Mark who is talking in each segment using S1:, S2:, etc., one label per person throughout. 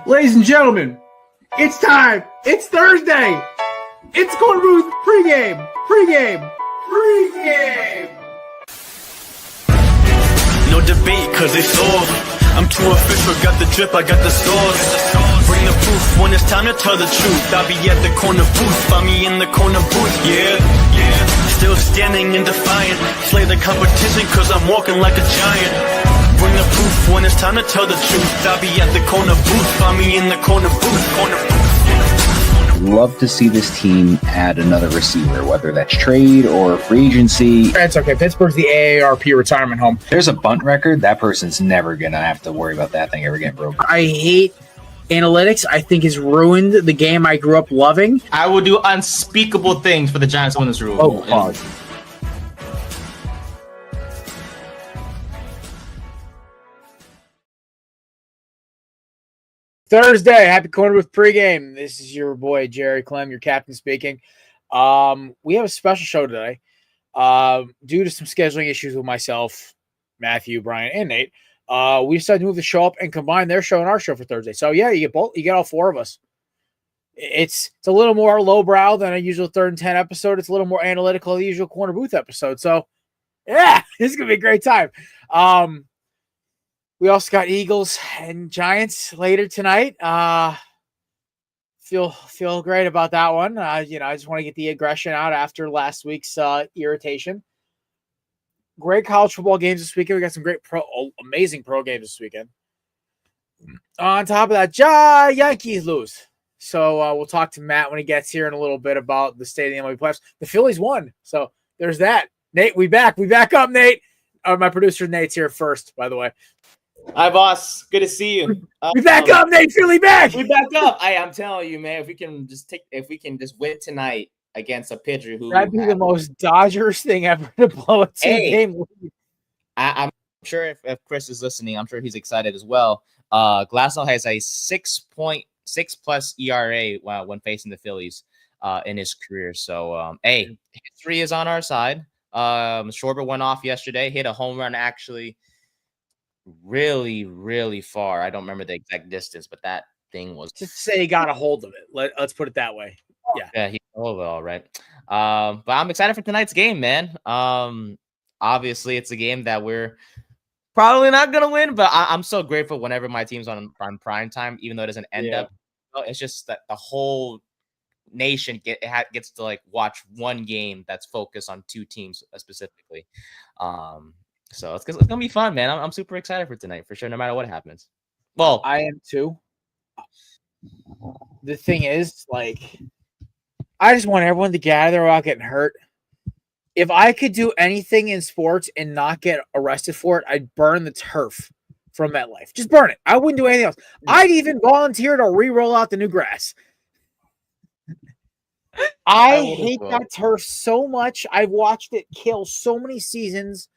S1: Ladies and gentlemen, it's time. It's Thursday. It's Kroner Booth pregame.
S2: No debate, cause it's all. I'm too official, got the drip, I got the sauce. Bring the proof when it's time to tell the truth. I'll be at the Kroner Booth, find me in the Kroner Booth, yeah. Still standing and defiant. Slay the competition, cause I'm walking like a giant. Bring the proof when it's time to tell the truth. I'll be at the Kroner Booth, find me in the Kroner Booth.
S3: Love to see this team add another receiver, whether that's trade or free agency.
S1: That's okay. Pittsburgh's the AARP retirement home.
S3: There's a bunt record. That person's never going to have to worry about that thing ever getting broken.
S1: I hate analytics. I think it's ruined the game I grew up loving.
S4: I will do unspeakable things for the Giants to win this rule.
S1: Oh, pause. Thursday, happy Kroner Booth pregame. This is your boy Jerry Clem, your captain speaking. We have a special show today. Due to some scheduling issues with myself, Matthew, Brian, and Nate, we decided to move the show up and combine their show and our show for Thursday. So yeah, you get all four of us. It's a little more lowbrow than a usual 3rd and 10 episode. It's a little more analytical than the usual Kroner Booth episode. So yeah, this is gonna be a great time. We also got Eagles and Giants later tonight. Feel great about that one. I just want to get the aggression out after last week's irritation. Great college football games this weekend. We got some amazing pro games this weekend. On top of that, Yankees lose. So we'll talk to Matt when he gets here in a little bit about the state of the MLB playoffs. The Phillies won. So there's that. Nate, we back up, Nate. My producer Nate's here first, by the way.
S4: Hi, boss. Good to see you.
S1: We back up, Nate. Philly back.
S4: We back up. I'm telling you, man. If we can just win tonight against a pitcher who
S1: that'd be the most Dodgers thing ever to blow a two-game lead.
S4: I'm sure if Chris is listening, I'm sure he's excited as well. Glasnow has a 6.6+ ERA when facing the Phillies in his career. So, history is on our side. Schwarber went off yesterday, hit a home run actually really, really far. I don't remember the exact distance, but that thing was
S1: just say he got a hold of it. Let's put it that way.
S4: Yeah, he got a hold of it all right. But I'm excited for tonight's game, man. Obviously, it's a game that we're probably not gonna win, but I'm so grateful whenever my team's on prime time, even though it doesn't end up. It's just that the whole nation gets to like watch one game that's focused on two teams specifically. So it's gonna be fun, man. I'm super excited for tonight for sure, no matter what happens. Well,
S1: I am too. The thing is, like, I just want everyone to gather without getting hurt. If I could do anything in sports and not get arrested for it, I'd burn the turf from MetLife. Just burn it. I wouldn't do anything else. I'd even volunteer to re-roll out the new grass. I hate that turf so much. I've watched it kill so many seasons.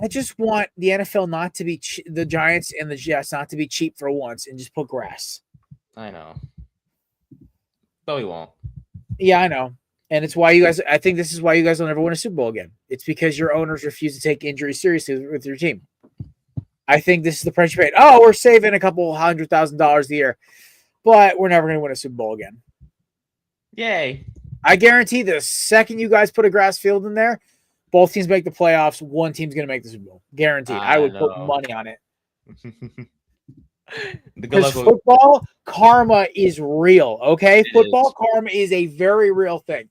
S1: I just want the NFL not to be the Giants and the Jets not to be cheap for once and just put grass.
S4: I know. But we won't.
S1: Yeah, I know. And it's why I think this is why you guys will never win a Super Bowl again. It's because your owners refuse to take injuries seriously with your team. I think this is the price you paid. Oh, we're saving a couple $100,000 a year, but we're never going to win a Super Bowl again.
S4: Yay.
S1: I guarantee the second you guys put a grass field in there, both teams make the playoffs. One team's going to make the Super Bowl. Guaranteed. I would put money on it. Because football karma is real, okay? Football karma is a very real thing.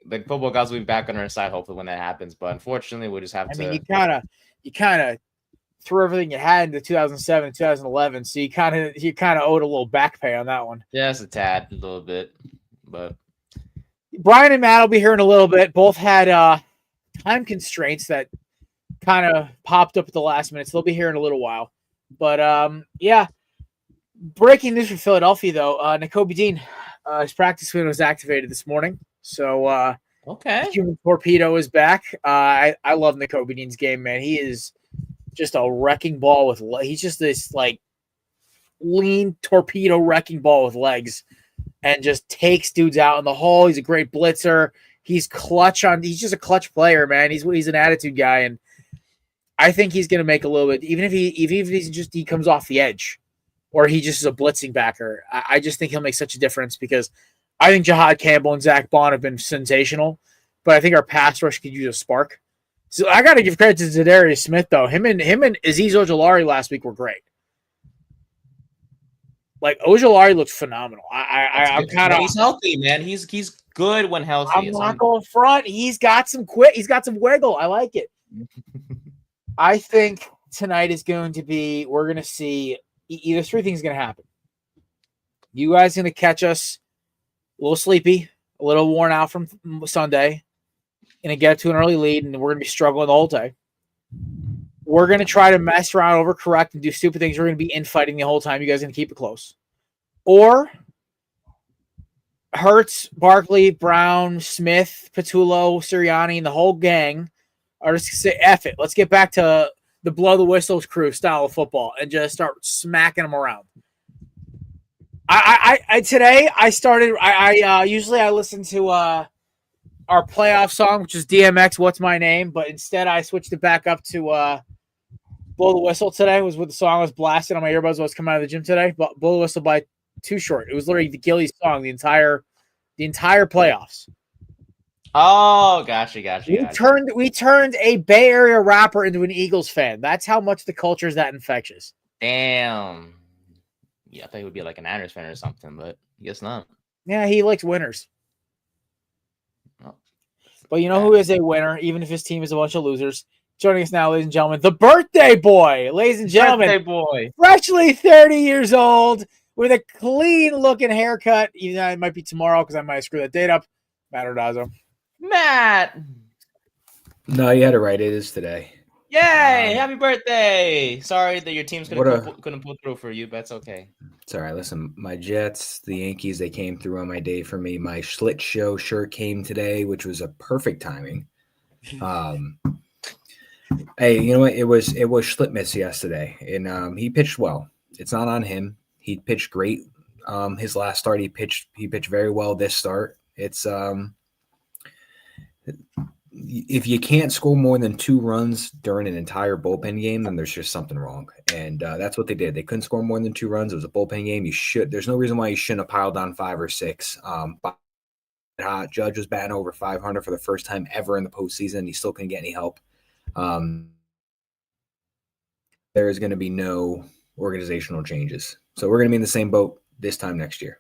S4: The football guys will be back on our side hopefully when that happens, but unfortunately we'll just have to.
S1: I mean, you kind of threw everything you had into 2007, 2011, so you kind of owed a little back pay on that one.
S4: Yeah, it's a little bit, but.
S1: Brian and Matt will be here in a little bit. Both had time constraints that kind of popped up at the last minute, so they'll be here in a little while. But, yeah, breaking news from Philadelphia, though. Nakobe Dean, his practice fin was activated this morning. So,
S4: okay.
S1: Human Torpedo is back. I love Nakobe Dean's game, man. He is just a wrecking ball he's just this, like, lean torpedo wrecking ball with legs. And just takes dudes out in the hole. He's a great blitzer. He's just a clutch player, man. He's an attitude guy. And I think he's going to make a little bit, even if he comes off the edge, or he just is a blitzing backer. I just think he'll make such a difference because I think Jahad Campbell and Zach Bond have been sensational, but I think our pass rush could use a spark. So I got to give credit to Zadarius Smith though. Him and Azeez Ojulari last week were great. Like Ojulari looked phenomenal. I'm kind of
S4: he's healthy, man. He's good when healthy.
S1: I'm not going front. He's got some wiggle. I like it. I think tonight is going to be. We're going to see either three things going to happen. You guys going to catch us a little sleepy, a little worn out from Sunday, going to get to an early lead, and we're going to be struggling the whole day. We're going to try to mess around, overcorrect, and do stupid things. We're going to be infighting the whole time. You guys are going to keep it close. Or Hurts, Barkley, Brown, Smith, Patullo, Sirianni, and the whole gang are just going to say, F it. Let's get back to the blow the whistles crew style of football and just start smacking them around. Today I started. Usually I listen to our playoff song, which is DMX, What's My Name, but instead I switched it back up to Blow the Whistle today. Was what the song was blasting on my earbuds when I was coming out of the gym today. But Blow the Whistle by Too Short. It was literally the Gillies song the entire playoffs.
S4: Oh, gotcha.
S1: We turned a Bay Area rapper into an Eagles fan. That's how much the culture is that infectious.
S4: Damn. Yeah, I thought he would be like an Niners fan or something, but I guess not.
S1: Yeah, he likes winners. Oh. But you know who is a winner, even if his team is a bunch of losers? Joining us now, ladies and gentlemen, the birthday boy. Ladies and gentlemen,
S4: birthday boy.
S1: Freshly 30 years old with a clean-looking haircut. Even though it might be tomorrow because I might screw that date up. Matt Ordazzo.
S4: Matt.
S5: No, you had it right. It is today.
S4: Yay! Happy birthday! Sorry that your teams couldn't pull through for you, but it's okay.
S5: It's all right. Listen, my Jets, the Yankees, they came through on my day for me. My Schlitt show sure came today, which was a perfect timing. Hey, you know what? It was Schlittmas yesterday, and he pitched well. It's not on him. He pitched great. His last start, he pitched very well. This start, it's if you can't score more than 2 runs during an entire bullpen game, then there's just something wrong. And that's what they did. They couldn't score more than 2 runs. It was a bullpen game. There's no reason why you shouldn't have piled on 5 or 6. Judge was batting over 500 for the first time ever in the postseason. He still couldn't get any help. There is going to be no organizational changes. So we're going to be in the same boat this time next year.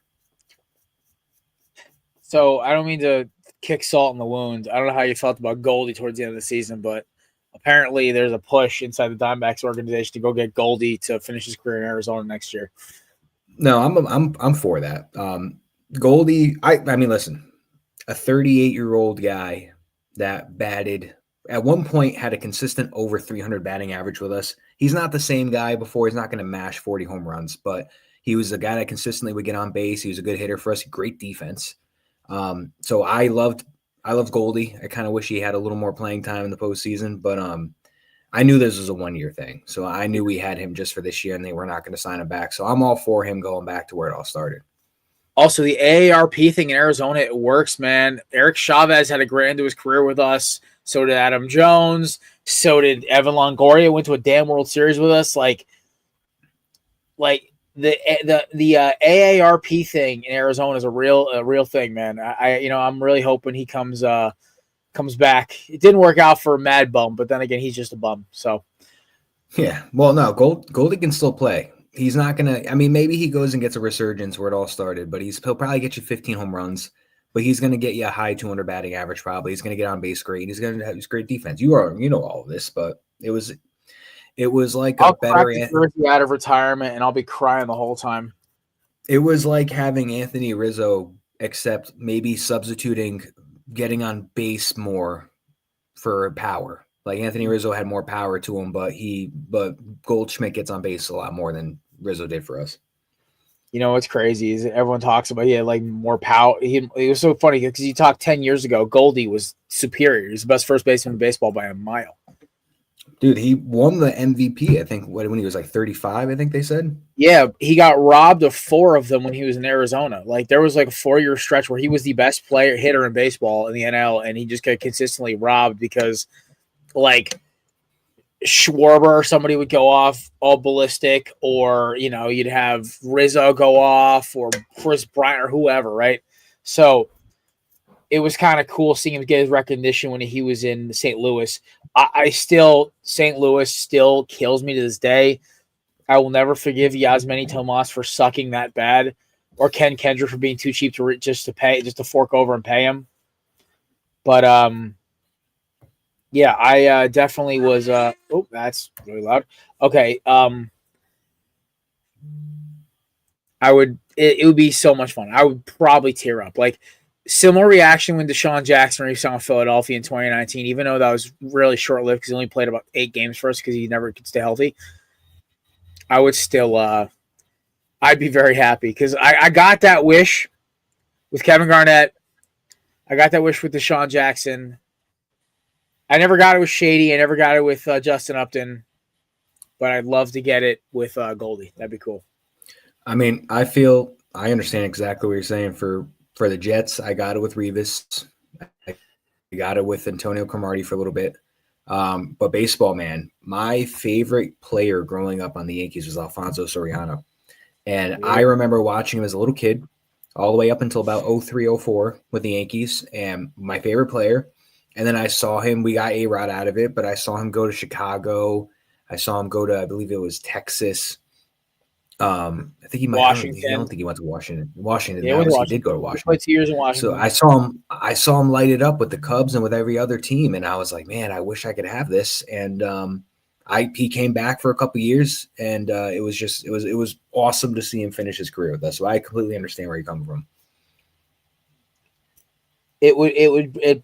S1: So I don't mean to kick salt in the wound. I don't know how you felt about Goldie towards the end of the season, but apparently there's a push inside the Diamondbacks organization to go get Goldie to finish his career in Arizona next year.
S5: No, I'm for that. Goldie, I mean, listen, a 38-year-old guy that batted at one point had a consistent over 300 batting average with us. He's not the same guy before. He's not going to mash 40 home runs, but he was a guy that consistently would get on base. He was a good hitter for us. Great defense. So I loved Goldie. I kind of wish he had a little more playing time in the postseason, but I knew this was a 1-year thing. So I knew we had him just for this year and they were not going to sign him back. So I'm all for him going back to where it all started.
S1: Also, the AARP thing in Arizona, it works, man. Eric Chavez had a great end to his career with us. So did Adam Jones. So did Evan Longoria. Went to a damn World Series with us. Like the AARP thing in Arizona is a real thing, man. I'm really hoping he comes back. It didn't work out for Mad Bum, but then again, he's just a bum. So
S5: yeah, well, no, Goldie can still play. He's not gonna. I mean, maybe he goes and gets a resurgence where it all started, but he'll probably get you 15 home runs. But he's going to get you a high 200 batting average probably. He's going to get on base great. He's going to have his great defense. You know all of this, but it was like
S1: I'll better Jersey out of retirement, and I'll be crying the whole time.
S5: It was like having Anthony Rizzo, except maybe substituting getting on base more for power. Like Anthony Rizzo had more power to him, but Goldschmidt gets on base a lot more than Rizzo did for us.
S1: You know what's crazy is everyone talks about like more power. It was so funny because you talked 10 years ago. Goldie was superior. He was the best first baseman in baseball by a mile.
S5: Dude, he won the MVP. I think when he was like 35. I think they said.
S1: Yeah, he got robbed of 4 of them when he was in Arizona. Like there was like a 4-year stretch where he was the best hitter in baseball in the NL, and he just got consistently robbed because, like, Schwarber or somebody would go off all ballistic, or you'd have Rizzo go off, or Chris Bryant, or whoever, right? So it was kind of cool seeing him get his recognition when he was in St. Louis. St. Louis still kills me to this day. I will never forgive Yasmani Tomas for sucking that bad, or Ken Kendrick for being too cheap just to fork over and pay him. But yeah, I definitely was. Oh, that's really loud. Okay, it would be so much fun. I would probably tear up. Like, similar reaction when Deshaun Jackson re-signed with Philadelphia in 2019, even though that was really short-lived because he only played about 8 games for us because he never could stay healthy. I would still, I'd be very happy because I got that wish with Kevin Garnett. I got that wish with Deshaun Jackson. I never got it with Shady. I never got it with Justin Upton. But I'd love to get it with Goldie. That'd be cool.
S5: I mean, I understand exactly what you're saying. For the Jets, I got it with Revis. I got it with Antonio Cromartie for a little bit. But baseball, man, my favorite player growing up on the Yankees was Alfonso Soriano. And I remember watching him as a little kid all the way up until about 03, 04 with the Yankees, and my favorite player. And then I saw him, we got A-Rod out of it, but I saw him go to Chicago. I saw him go to, I believe it was Texas. I think he might.
S1: Washington.
S5: I don't think he went to Washington. Washington.
S1: Yeah,
S5: He did go to Washington.
S1: He played 2 years in Washington.
S5: So I saw him light it up with the Cubs and with every other team, and I was like, man, I wish I could have this. And he came back for a couple of years, and it was awesome to see him finish his career with us. So I completely understand where you're coming from.
S1: It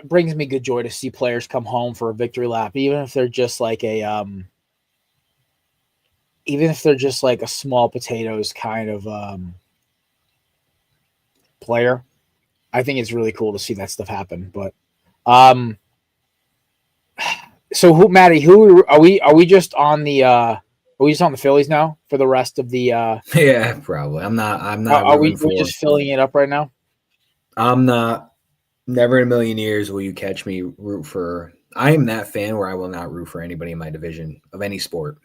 S1: brings me good joy to see players come home for a victory lap, even if they're just like a small potatoes kind of player. I think it's really cool to see that stuff happen. But so Maddie, are we just on the Phillies now for the rest of the
S5: Yeah, probably. I'm not
S1: are we just filling it up right now?
S5: I'm not. Never in a million years will you catch me root for. I am that fan where I will not root for anybody in my division of any sport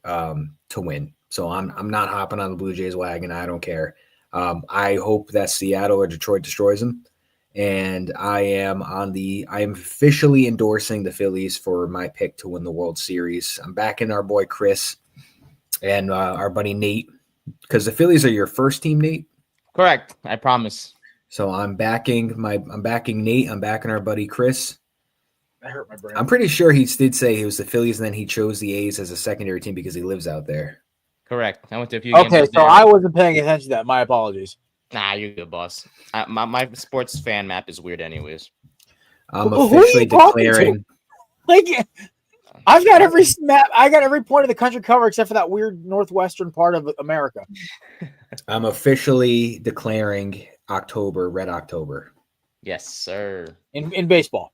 S5: to win. So I'm not hopping on the Blue Jays wagon. I don't care. I hope that Seattle or Detroit destroys them. And I am officially endorsing the Phillies for my pick to win the World Series. I'm backing our boy Chris and our buddy Nate, because the Phillies are your first team, Nate.
S4: Correct. I promise.
S5: So I'm backing Nate. I'm backing our buddy Chris.
S1: That hurt my brain.
S5: I'm pretty sure he did say he was the Phillies, and then he chose the A's as a secondary team because he lives out there.
S4: Correct. I went to a few games.
S1: Okay, so I wasn't paying attention to that. My apologies.
S4: Nah, you're good, boss. My sports fan map is weird anyways.
S5: I'm officially declaring.
S1: Like, I've got every map. I got every point of the country covered except for that weird northwestern part of America.
S5: I'm officially declaring October, Red October.
S4: Yes, sir.
S1: In baseball.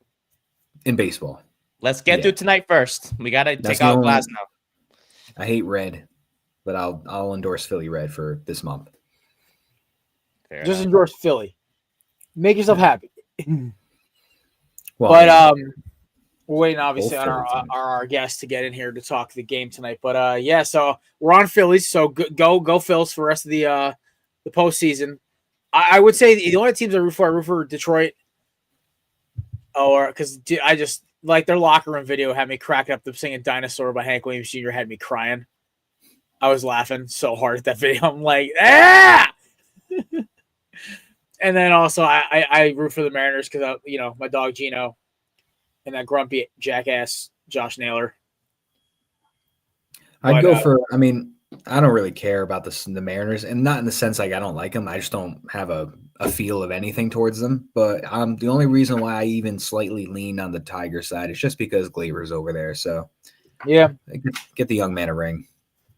S5: In baseball.
S4: Let's get through tonight first. We gotta take out glass now.
S5: I hate red, but I'll endorse Philly red for this month.
S1: Fair Just enough. Endorse Philly. Make yourself happy.
S5: Well,
S1: but we're waiting obviously on our guests to get in here to talk the game tonight. But yeah, so we're on Phillies. So go Phils for the rest of the postseason. I would say the only teams I root for Detroit. Or because I just like their locker room video had me cracking up. Them singing "Dinosaur" by Hank Williams Jr. had me crying. I was laughing so hard at that video. I'm like, ah! And then also I root for the Mariners because my dog Gino and that grumpy jackass Josh Naylor.
S5: I'd go for. I mean, I don't really care about the Mariners, and not in the sense like I don't like them. I just don't have a feel of anything towards them. But the only reason why I even slightly lean on the Tiger side is just because Glaber's over there. So
S1: yeah,
S5: get the young man a ring.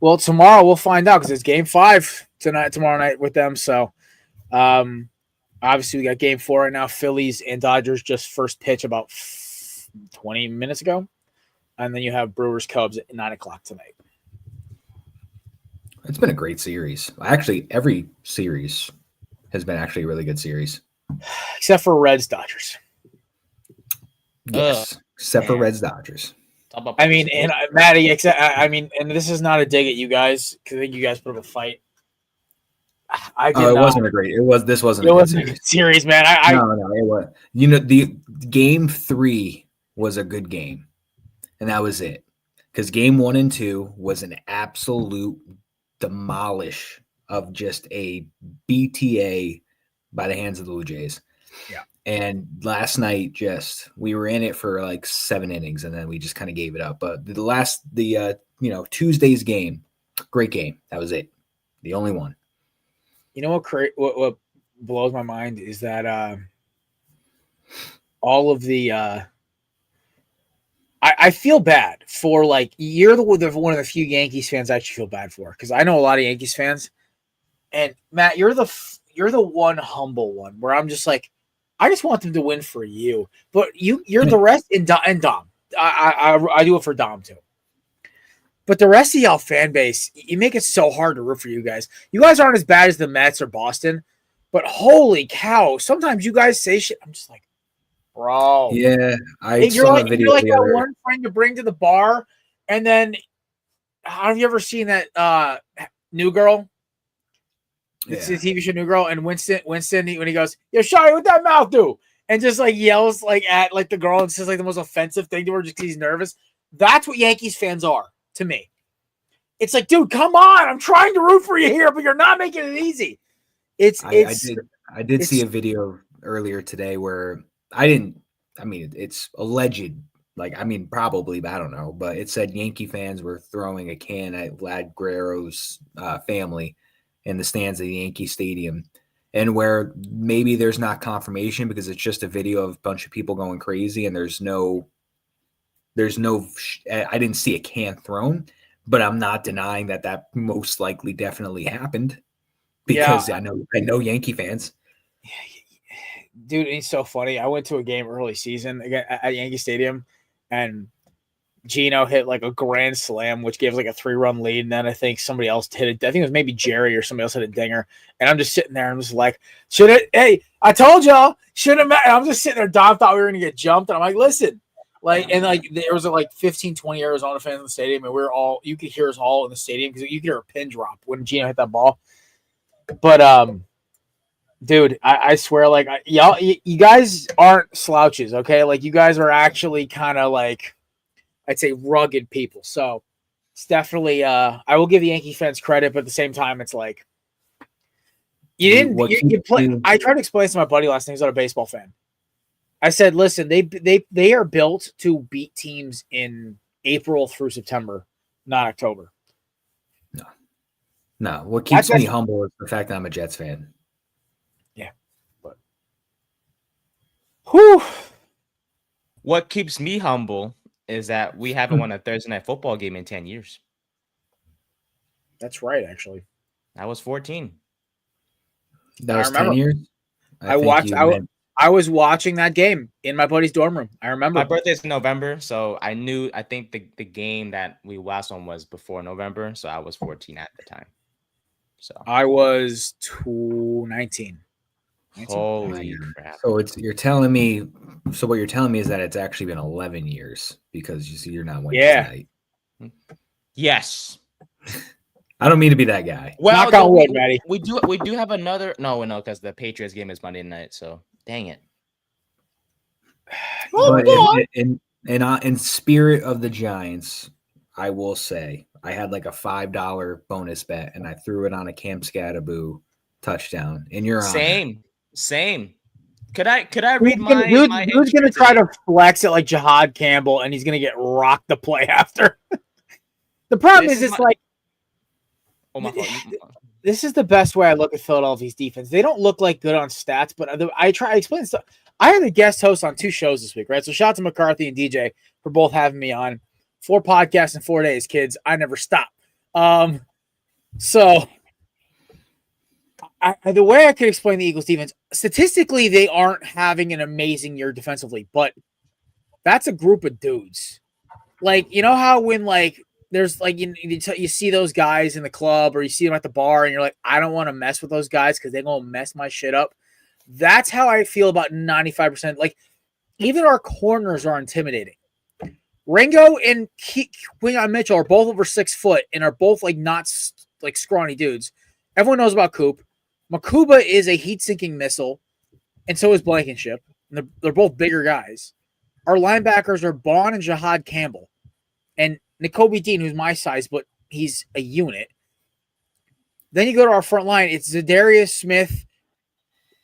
S1: Well, tomorrow we'll find out because it's Game 5 tomorrow night with them. So obviously we got Game 4 right now. Phillies and Dodgers just first pitch about 20 minutes ago, and then you have Brewers Cubs at 9:00 tonight.
S5: It's been a great series. Actually, every series has been actually a really good series.
S1: Except for Reds Dodgers.
S5: Yes. Except for Reds Dodgers.
S1: I mean, and Maddie, I mean, and this is not a dig at you guys because I think you guys put up a fight.
S5: Wasn't a great. This wasn't.
S1: It wasn't a good series, man.
S5: No, it was. You know, the game 3 was a good game, and that was it. Because game 1 and 2 was an absolute demolish of just a BTA by the hands of the Blue Jays.
S1: Yeah.
S5: And last night, we were in it for like 7 innings, and then we just kind of gave it up. But Tuesday's game, great game. That was it. The only one.
S1: You know what blows my mind is that all of the I feel bad for, like, you're one of the few Yankees fans I actually feel bad for, because I know a lot of Yankees fans, and Matt, you're the one humble one where I'm just like, I just want them to win for you, but you're the rest and Dom. I do it for Dom too. But the rest of y'all fan base, you make it so hard to root for you guys. You guys aren't as bad as the Mets or Boston, but holy cow, sometimes you guys say shit. I'm just like, bro.
S5: Yeah, I saw a video.
S1: You're like that one friend you bring to the bar, and then have you ever seen that New Girl? It's the TV show New Girl, and Winston when he goes, "Yo, Shawty, what that mouth do?" and just like yells like at like the girl and says like the most offensive thing to her just because he's nervous. That's what Yankees fans are to me. It's like, dude, come on! I'm trying to root for you here, but you're not making it easy.
S5: I did see a video earlier today where it's alleged, probably, but I don't know. But it said Yankee fans were throwing a can at Vlad Guerrero's family in the stands of the Yankee Stadium, and where maybe there's not confirmation because it's just a video of a bunch of people going crazy, and I didn't see a can thrown, but I'm not denying that most likely definitely happened because I know Yankee fans.
S1: Dude, it's so funny. I went to a game early season again at Yankee Stadium, and Gino hit like a grand slam, which gave like a 3-run lead. And then I think somebody else hit it. I think it was maybe Jerry or somebody else hit a dinger. And I'm just sitting there. I'm just like, hey, I told y'all, shouldn't have. I'm just sitting there. Dom thought we were going to get jumped. And I'm like, listen, there was like 15, 20 Arizona fans in the stadium. And you could hear us all in the stadium because you could hear a pin drop when Gino hit that ball. But, dude, I swear, like, you guys aren't slouches, okay? Like, you guys are actually kind of like, I'd say, rugged people. So it's definitely, I will give the Yankee fans credit, but at the same time, it's like, you play. I tried to explain this to my buddy last night. He's not a baseball fan. I said, listen, they are built to beat teams in April through September, not October.
S5: No. What keeps me humble is the fact that I'm a Jets fan.
S1: Yeah. But whew.
S4: What keeps me humble is that we haven't won a Thursday night football game in 10 years.
S1: That's right, actually.
S4: I was 14.
S5: That was 10 years?
S1: I was watching that game in my buddy's dorm room. I remember.
S4: My birthday's in November, so I think the game that we last won was before November, so I was 14 at the time. So
S1: I was 19.
S4: Holy crap.
S5: So what you're telling me is that it's actually been 11 years because you see you're not winning tonight.
S4: Yes.
S5: I don't mean to be that guy.
S1: Well, knock on wood, Matty.
S4: We do have another no, because the Patriots game is Monday night, so dang it.
S5: But in spirit of the Giants, I will say I had like a $5 bonus bet and I threw it on a Cam Scattaboo touchdown. And you're on.
S4: Same. Could I read my
S1: Who's gonna try to flex it like Jahad Campbell and he's gonna get rocked the play after? The problem is it's like this is the best way I look at Philadelphia's defense. They don't look like good on stats, but I explain stuff. I had a guest host on 2 shows this week, right? So shout out to McCarthy and DJ for both having me on. 4 podcasts in 4 days, kids. I never stop. So the way I could explain the Eagles defense, statistically, they aren't having an amazing year defensively, but that's a group of dudes. Like, you know how when like there's like you see those guys in the club or you see them at the bar and you're like, I don't want to mess with those guys because they're going to mess my shit up. That's how I feel about 95%. Like, even our corners are intimidating. Ringo and Quinyon Mitchell are both over 6 foot and are both like not like scrawny dudes. Everyone knows about Coop. Makuba is a heat-sinking missile, and so is Blankenship. And they're both bigger guys. Our linebackers are Bond and Jihad Campbell. And N'Kobe Dean, who's my size, but he's a unit. Then you go to our front line. It's Zadarius Smith,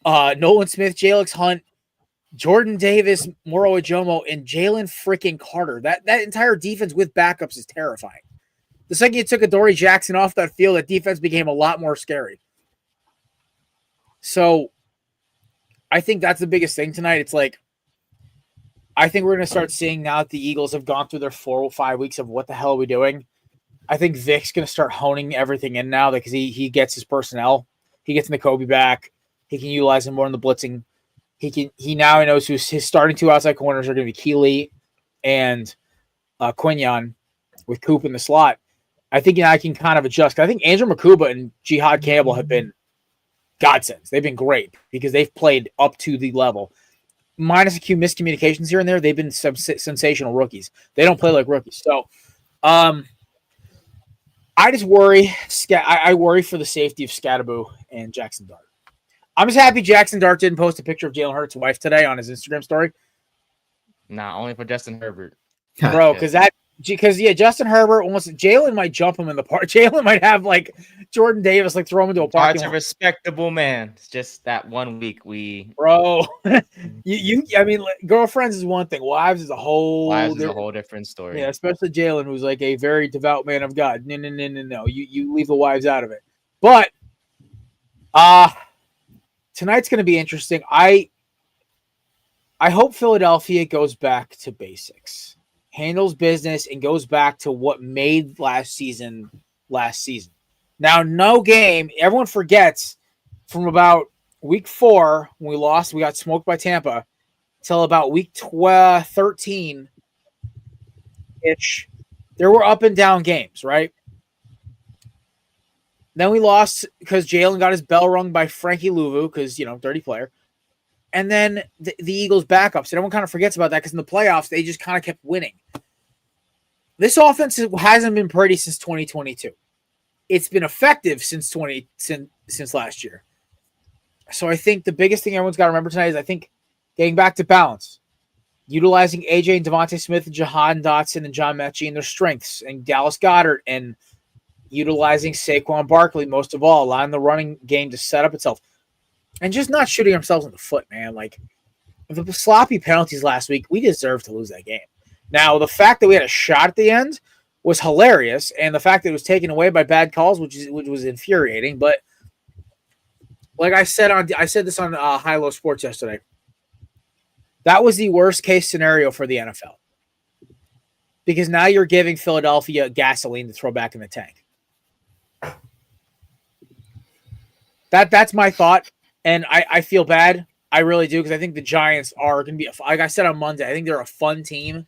S1: Nolan Smith, Jalix Hunt, Jordan Davis, Moro Ajomo, and Jalen freaking Carter. That entire defense with backups is terrifying. The second you took Adoree Jackson off that field, that defense became a lot more scary. So I think that's the biggest thing tonight. It's like, I think we're going to start seeing now that the Eagles have gone through their 4 or 5 weeks of what the hell are we doing. I think Vic's going to start honing everything in now because he gets his personnel. He gets N'Kobe back. He can utilize him more in the blitzing. He now knows who's his starting 2 outside corners are going to be Keeley and Quinyon with Coop in the slot. I think I can kind of adjust. I think Andrew Makuba and Jihad Campbell have been godsends. They've been great because they've played up to the level. Minus a few miscommunications here and there, they've been some sensational rookies. They don't play like rookies. So I just worry. I worry for the safety of Scattaboo and Jackson Dart. I'm just happy Jackson Dart didn't post a picture of Jalen Hurts' wife today on his Instagram story.
S4: Nah, only for Justin Herbert.
S1: Bro, because Justin Herbert wants Jalen might jump him in the park. Jalen might have like Jordan Davis like throw him into a parking lot.
S4: Dart's a respectable man. It's just that 1 week
S1: Bro, I mean, girlfriends is one thing. Wives is a whole
S4: different story.
S1: Yeah, especially Jalen, who's like a very devout man of God. No. You leave the wives out of it. But tonight's going to be interesting. I hope Philadelphia goes back to basics, handles business, and goes back to what made last season. Now, no game. Everyone forgets from about week 4 when we lost, we got smoked by Tampa, till about week 13-ish. There were up and down games, right? Then we lost because Jalen got his bell rung by Frankie Louvu because, dirty player. And then the Eagles backups. And everyone kind of forgets about that because in the playoffs, they just kind of kept winning. This offense hasn't been pretty since 2022. It's been effective since last year. So I think the biggest thing everyone's got to remember tonight is I think getting back to balance. Utilizing AJ and Devontae Smith and Jahan Dotson and John Mechie and their strengths and Dallas Goedert and utilizing Saquon Barkley most of all, allowing the running game to set up itself. And just not shooting ourselves in the foot, man. Like, the sloppy penalties last week, we deserved to lose that game. Now, the fact that we had a shot at the end was hilarious, and the fact that it was taken away by bad calls, which was infuriating. But like I said this on High Low Sports yesterday, that was the worst case scenario for the NFL because now you're giving Philadelphia gasoline to throw back in the tank. That's my thought. And I feel bad. I really do because I think the Giants are going to be, like I said on Monday, I think they're a fun team.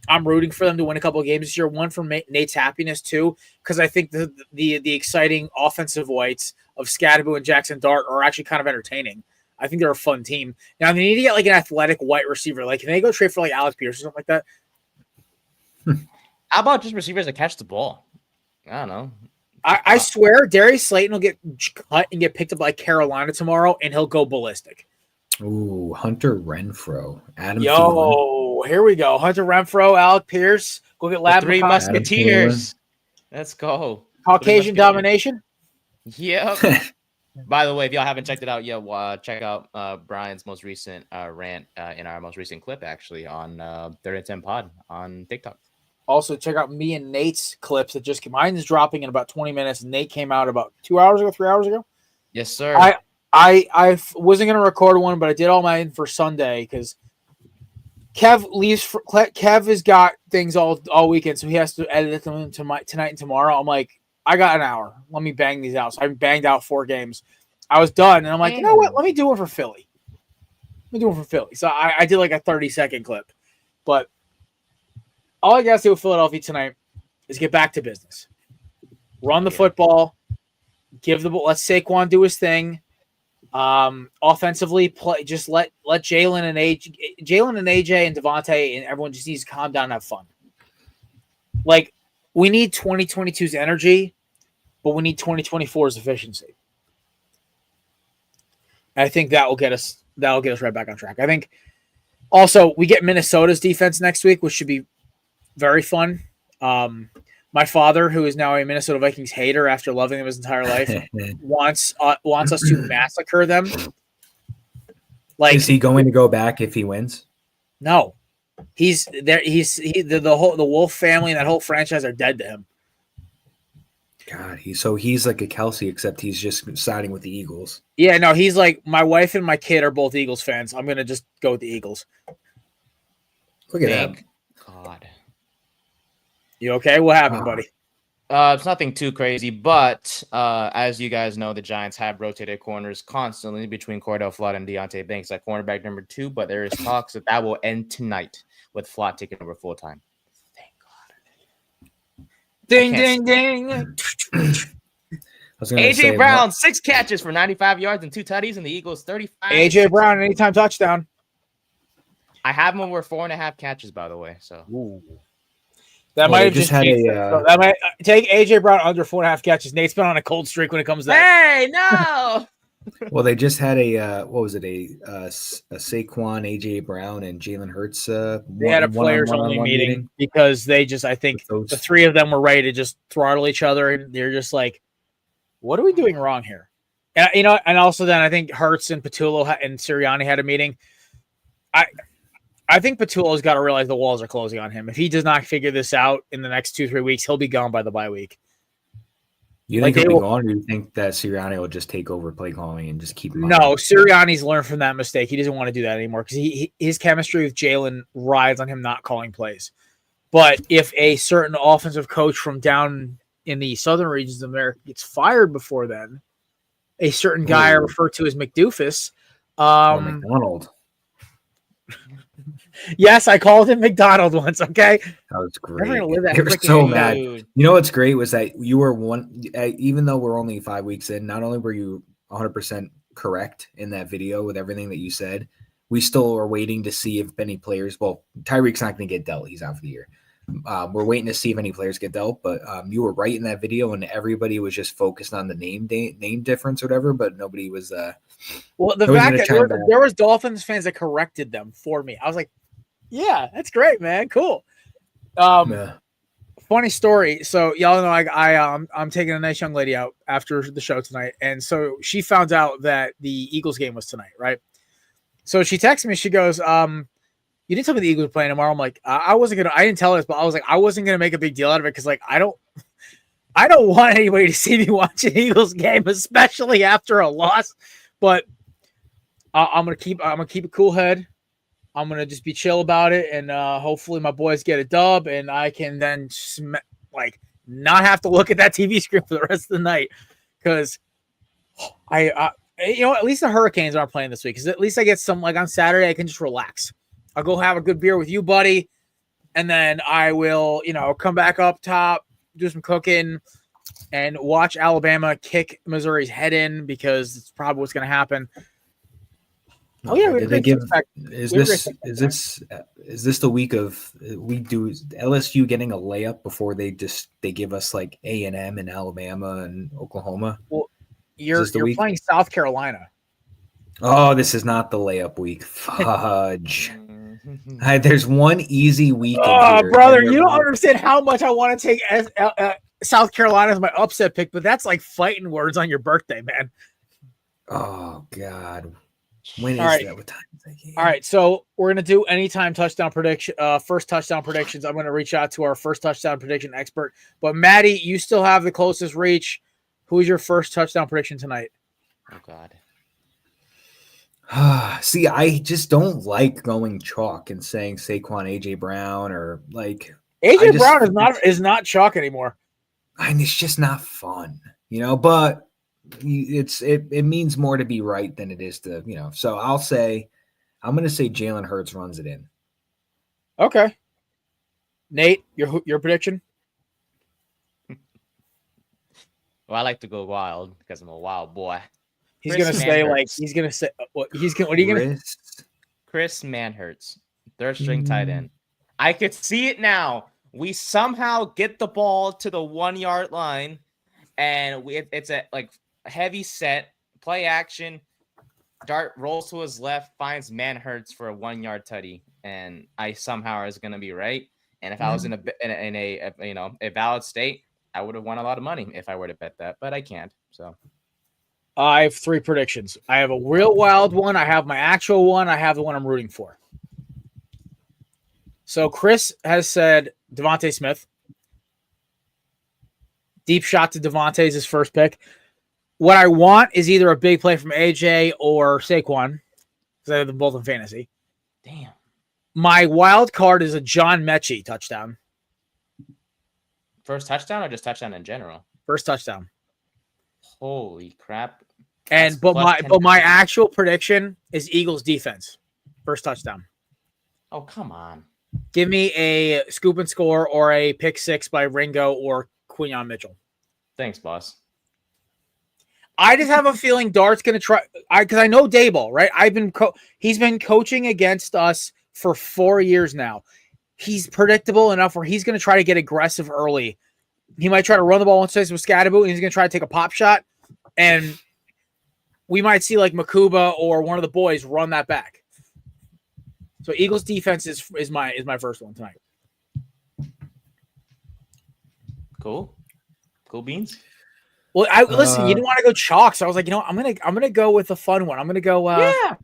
S1: I'm rooting for them to win a couple of games this year. One for Nate's happiness, too, because I think the exciting offensive whites of Scattaboo and Jackson Dart are actually kind of entertaining. I think they're a fun team. Now, they need to get like an athletic white receiver. Like, can they go trade for like Alex Pierce or something like that?
S4: How about just receivers that catch the ball? I don't know.
S1: I swear Darius Slayton will get cut and get picked up by Carolina tomorrow, and he'll go ballistic.
S5: Ooh, Hunter Renfrow. Adam
S1: Thielen. Here we go. Hunter Renfrow, Alec Pierce. Go get Lab
S4: 3 Musketeers. Let's go.
S1: Caucasian domination?
S4: Yep. By the way, if y'all haven't checked it out yet, check out Brian's most recent rant in our most recent clip, actually, on 3rd and 10 Pod on TikTok.
S1: Also, check out me and Nate's clips that just came. Mine is dropping in about 20 minutes. Nate came out about 2 hours ago, 3 hours ago.
S4: Yes, sir.
S1: I wasn't going to record one, but I did all mine for Sunday because Kev has got things all weekend, so he has to edit them tonight and tomorrow. I'm like, I got an hour. Let me bang these out. So I banged out 4 games. I was done, and I'm like, you know what? Let me do it for Philly. So I did like a 30-second clip. But all I got to do with Philadelphia tonight is get back to business. Run the football. Let Saquon do his thing. Offensively, play. Just let Jalen and AJ and Devontae and everyone just needs to calm down and have fun. Like, we need 2022's energy, but we need 2024's efficiency. And I think that'll get us right back on track. I think also we get Minnesota's defense next week, which should be very fun. My father, who is now a Minnesota Vikings hater after loving them his entire life, wants us to massacre them. Like,
S5: is he going to go back if he wins?
S1: No, he's there. The Wolf family and that whole franchise are dead to him.
S5: God, he's like a Kelsey, except he's just siding with the Eagles.
S1: Yeah, no, he's like, my wife and my kid are both Eagles fans. I'm gonna just go with the Eagles.
S5: Look at that.
S4: God.
S1: You okay? What happened, buddy?
S4: It's nothing too crazy, but as you guys know, the Giants have rotated corners constantly between Cordell Flott and Deontay Banks at cornerback number 2, but there is talks that will end tonight with Flott taking over full time. Thank God. Ding, ding, ding. AJ Brown, 6 catches for 95 yards and 2 tutties, and the Eagles 35.
S1: AJ Brown, anytime touchdown.
S4: I have him over 4.5 catches, by the way. So.
S1: Ooh. That might have just had that might take AJ Brown under 4.5 catches. Nate's been on a cold streak when it comes to that.
S4: Hey, no.
S5: Well, they just had a what was it? A Saquon, AJ Brown, and Jalen Hurts.
S1: They had a players only meeting because they just, I think the 3 of them were ready to just throttle each other, and they're just like, "What are we doing wrong here?" And and also then I think Hurts and Patullo and Sirianni had a meeting. I think Patullo's got to realize the walls are closing on him. If he does not figure this out in the next 2-3 weeks, he'll be gone by the bye week.
S5: You think he'll be gone, or do you think that Sirianni will just take over play calling and just keep him on?
S1: No, Sirianni's learned from that mistake. He doesn't want to do that anymore because his chemistry with Jalen rides on him not calling plays. But if a certain offensive coach from down in the southern regions of America gets fired before then, a certain guy I refer to as McDoofus.
S5: Or McDonald.
S1: Yes, I called him McDonald once. Okay,
S5: that was great.
S1: They
S5: were so mad. You know what's great was that you were even though we're only 5 weeks in, not only were you 100% correct in that video with everything that you said, we still are waiting to see if any players. Well, Tyreek's not going to get dealt; he's out for the year. We're waiting to see if any players get dealt, but you were right in that video, and everybody was just focused on the name difference or whatever, but nobody was.
S1: Well, the fact that there was Dolphins fans that corrected them for me, I was like, "Yeah, that's great, man. Cool." Funny story. So y'all know I'm taking a nice young lady out after the show tonight, and so she found out that the Eagles game was tonight, right? So she texted me. She goes, "You didn't tell me the Eagles were playing tomorrow." I'm like, I didn't tell her this, but I was like, I wasn't gonna make a big deal out of it because like I don't want anybody to see me watch an Eagles game, especially after a loss. But I'm gonna keep a cool head. I'm gonna just be chill about it, and hopefully my boys get a dub, and I can then not have to look at that TV screen for the rest of the night because at least the Hurricanes aren't playing this week because at least I get some on Saturday I can just relax. I'll go have a good beer with you, buddy, and then I will, come back up top, do some cooking, and watch Alabama kick Missouri's head in because it's probably what's going to happen. Oh yeah,
S5: is this the week of we do LSU getting a layup before they give us like A&M and Alabama and Oklahoma?
S1: Well, you're playing South Carolina.
S5: Oh, this is not the layup week. Fudge. There's one easy week.
S1: Oh, brother, you don't understand how much I want to take South Carolina as my upset pick, but that's like fighting words on your birthday, man.
S5: Oh God. When is that? What time is that game?
S1: All right, so we're gonna do anytime touchdown prediction. First touchdown predictions. I'm gonna reach out to our first touchdown prediction expert. But Maddie, you still have the closest reach. Who's your first touchdown prediction tonight?
S4: Oh God.
S5: See, I just don't like going chalk and saying Saquon, AJ Brown, or like
S1: AJ Brown is not chalk anymore.
S5: And it's just not fun, But it means more to be right than it is to, So I'm going to say Jalen Hurts runs it in.
S1: Okay, Nate, your prediction?
S4: Well, I like to go wild because I'm a wild boy.
S1: He's going to say what are you going to
S4: Chris Manhertz, third string tight end. I could see it now. we somehow get the ball to the 1 yard line, and it's a like heavy set play action. Dart rolls to his left, finds Manhurts for a 1 yard tutty, and I somehow is going to be right. And if I was in a valid state, I would have won a lot of money if I were to bet that, but I can't. So
S1: I have 3 predictions. I have a real wild one. I have my actual one. I have the one I'm rooting for. So Chris has said Devontae Smith. Deep shot to Devontae is his first pick. What I want is either a big play from AJ or Saquon, because I have them both in fantasy.
S4: Damn.
S1: My wild card is a John Mechie touchdown.
S4: First touchdown or just touchdown in general?
S1: First touchdown.
S4: Holy crap.
S1: And but my actual prediction is Eagles defense. First touchdown.
S4: Oh, come on.
S1: Give me a scoop and score or a pick 6 by Ringo or Quinyon Mitchell.
S4: Thanks, boss.
S1: I just have a feeling Dart's going to try because I know Dayball, right? He's been coaching against us for 4 years now. He's predictable enough where he's going to try to get aggressive early. He might try to run the ball once with Scatterboot, and he's going to try to take a pop shot, and we might see like Makuba or one of the boys run that back. So Eagles defense is my first one tonight.
S4: Cool beans.
S1: Well, listen. You didn't want to go chalk, so I was like, I'm gonna go with a fun one. I'm gonna go.
S5: I'll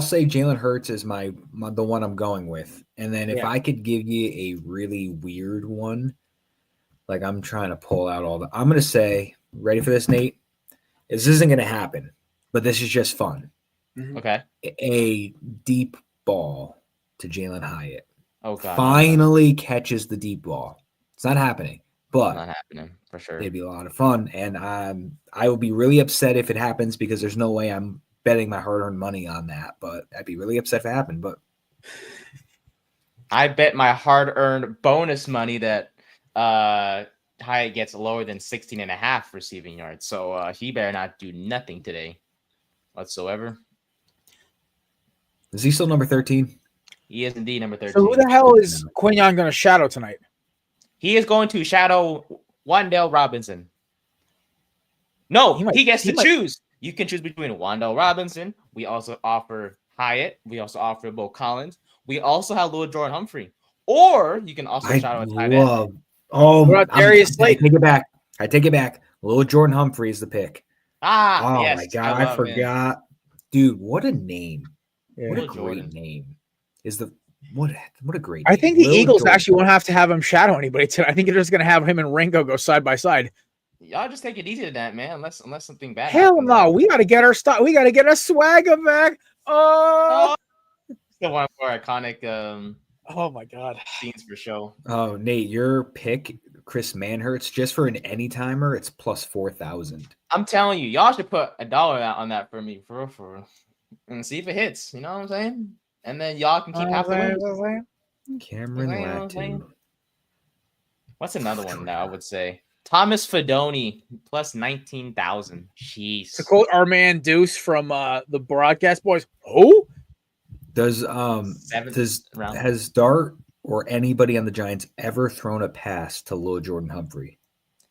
S5: say Jalen Hurts is the one I'm going with, and then if I could give you a really weird one, like I'm trying to pull out I'm gonna say, ready for this, Nate? This isn't gonna happen, but this is just fun.
S4: Okay.
S5: A deep ball to Jalen Hyatt.
S4: Oh God!
S5: Finally catches the deep ball. It's not happening, but
S4: not happening for sure.
S5: It'd be a lot of fun, and I will be really upset if it happens because there's no way I'm betting my hard-earned money on that. But I'd be really upset if it happened. But
S4: I bet my hard-earned bonus money that Hyatt gets lower than 16.5 receiving yards. So he better not do nothing today whatsoever.
S5: Is he still number 13?
S4: He is indeed number 13.
S1: So who the hell is Quinyon going to shadow tonight?
S4: He is going to shadow Wan'Dale Robinson. No, he gets to choose. You can choose between Wan'Dale Robinson. We also offer Hyatt. We also offer Bo Collins. We also have Lil Jordan Humphrey. Or you can also shadow a tight end.
S1: Darius Slate.
S5: I take it back. Lil Jordan Humphrey is the pick.
S4: Yes,
S5: my God, I forgot. Dude, what a name.
S1: Yeah.
S5: What a great name. What a great
S1: I
S5: name.
S1: think the Eagles actually won't have to have him shadow anybody tonight. I think they're just going to have him and Ringo go side by side.
S4: Y'all just take it easy to that, man. Unless something bad
S1: Hell
S4: happens.
S1: no. We got to get our stuff. We got to get our swagger back. Oh.
S4: Still one of our iconic
S1: oh my God.
S4: scenes for show.
S5: Oh, Nate, your pick, Chris Manhurts, just for an anytimer, it's plus 4,000.
S4: I'm telling you, y'all should put $1 out on that for me, for real, and see if it hits. You know what I'm saying? And then y'all can keep half the wins.
S5: Cameron Latu.
S4: What's another one now? I would say Thomas Fedoni plus 19,000. Jeez.
S1: To quote our man Deuce from the Broadcast Boys, who
S5: has Dart or anybody on the Giants ever thrown a pass to Lil Jordan Humphrey?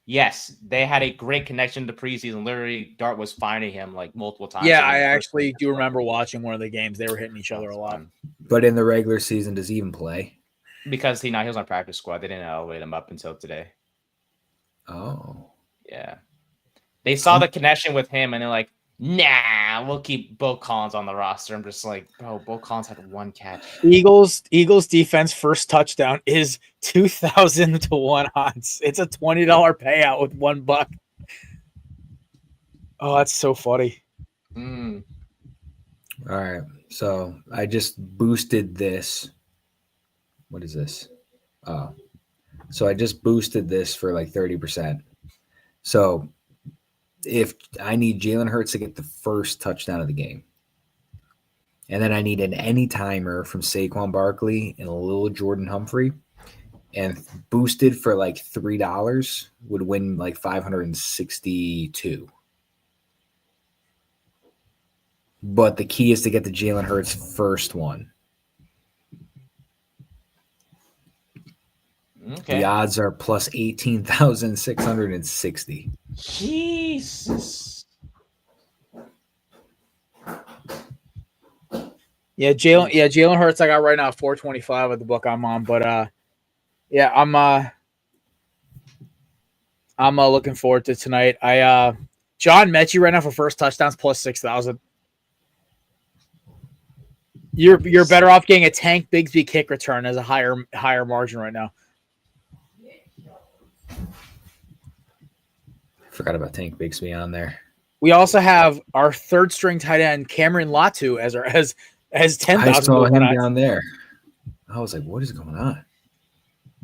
S4: Yes, they had a great connection to preseason. Literally, Dart was finding him like multiple times.
S1: Yeah, I actually do remember watching one of the games. They were hitting each other a lot.
S5: But in the regular season, does he even play?
S4: Because he was on practice squad. They didn't elevate him up until today.
S5: Oh.
S4: Yeah. They saw the connection with him, and they're like, nah, we'll keep Bo Collins on the roster. I'm just like, bro, Bo Collins had one catch.
S1: Eagles defense first touchdown is 2,000 to 1 odds. It's a $20 payout with $1. Oh, that's so funny.
S5: All right. So I just boosted this. What is this? Oh. So I just boosted this for like 30%. So if I need Jalen Hurts to get the first touchdown of the game, and then I need an any-timer from Saquon Barkley and a little Jordan Humphrey, and boosted for like $3 would win like 562. But the key is to get the Jalen Hurts first one.
S4: Okay.
S5: The odds are plus 18,660.
S4: Jesus.
S1: Yeah, Jalen Hurts I got right now 425 at the book I'm on, but yeah, I'm looking forward to tonight. John Mechie right now for first touchdowns plus 6,000. You're better off getting a Tank Bigsby kick return as a higher margin right now.
S5: Forgot about Tank Bigsby on there.
S1: We also have our third string tight end Cameron Latu as 10,000.
S5: I saw him down there. I was like, what is going on?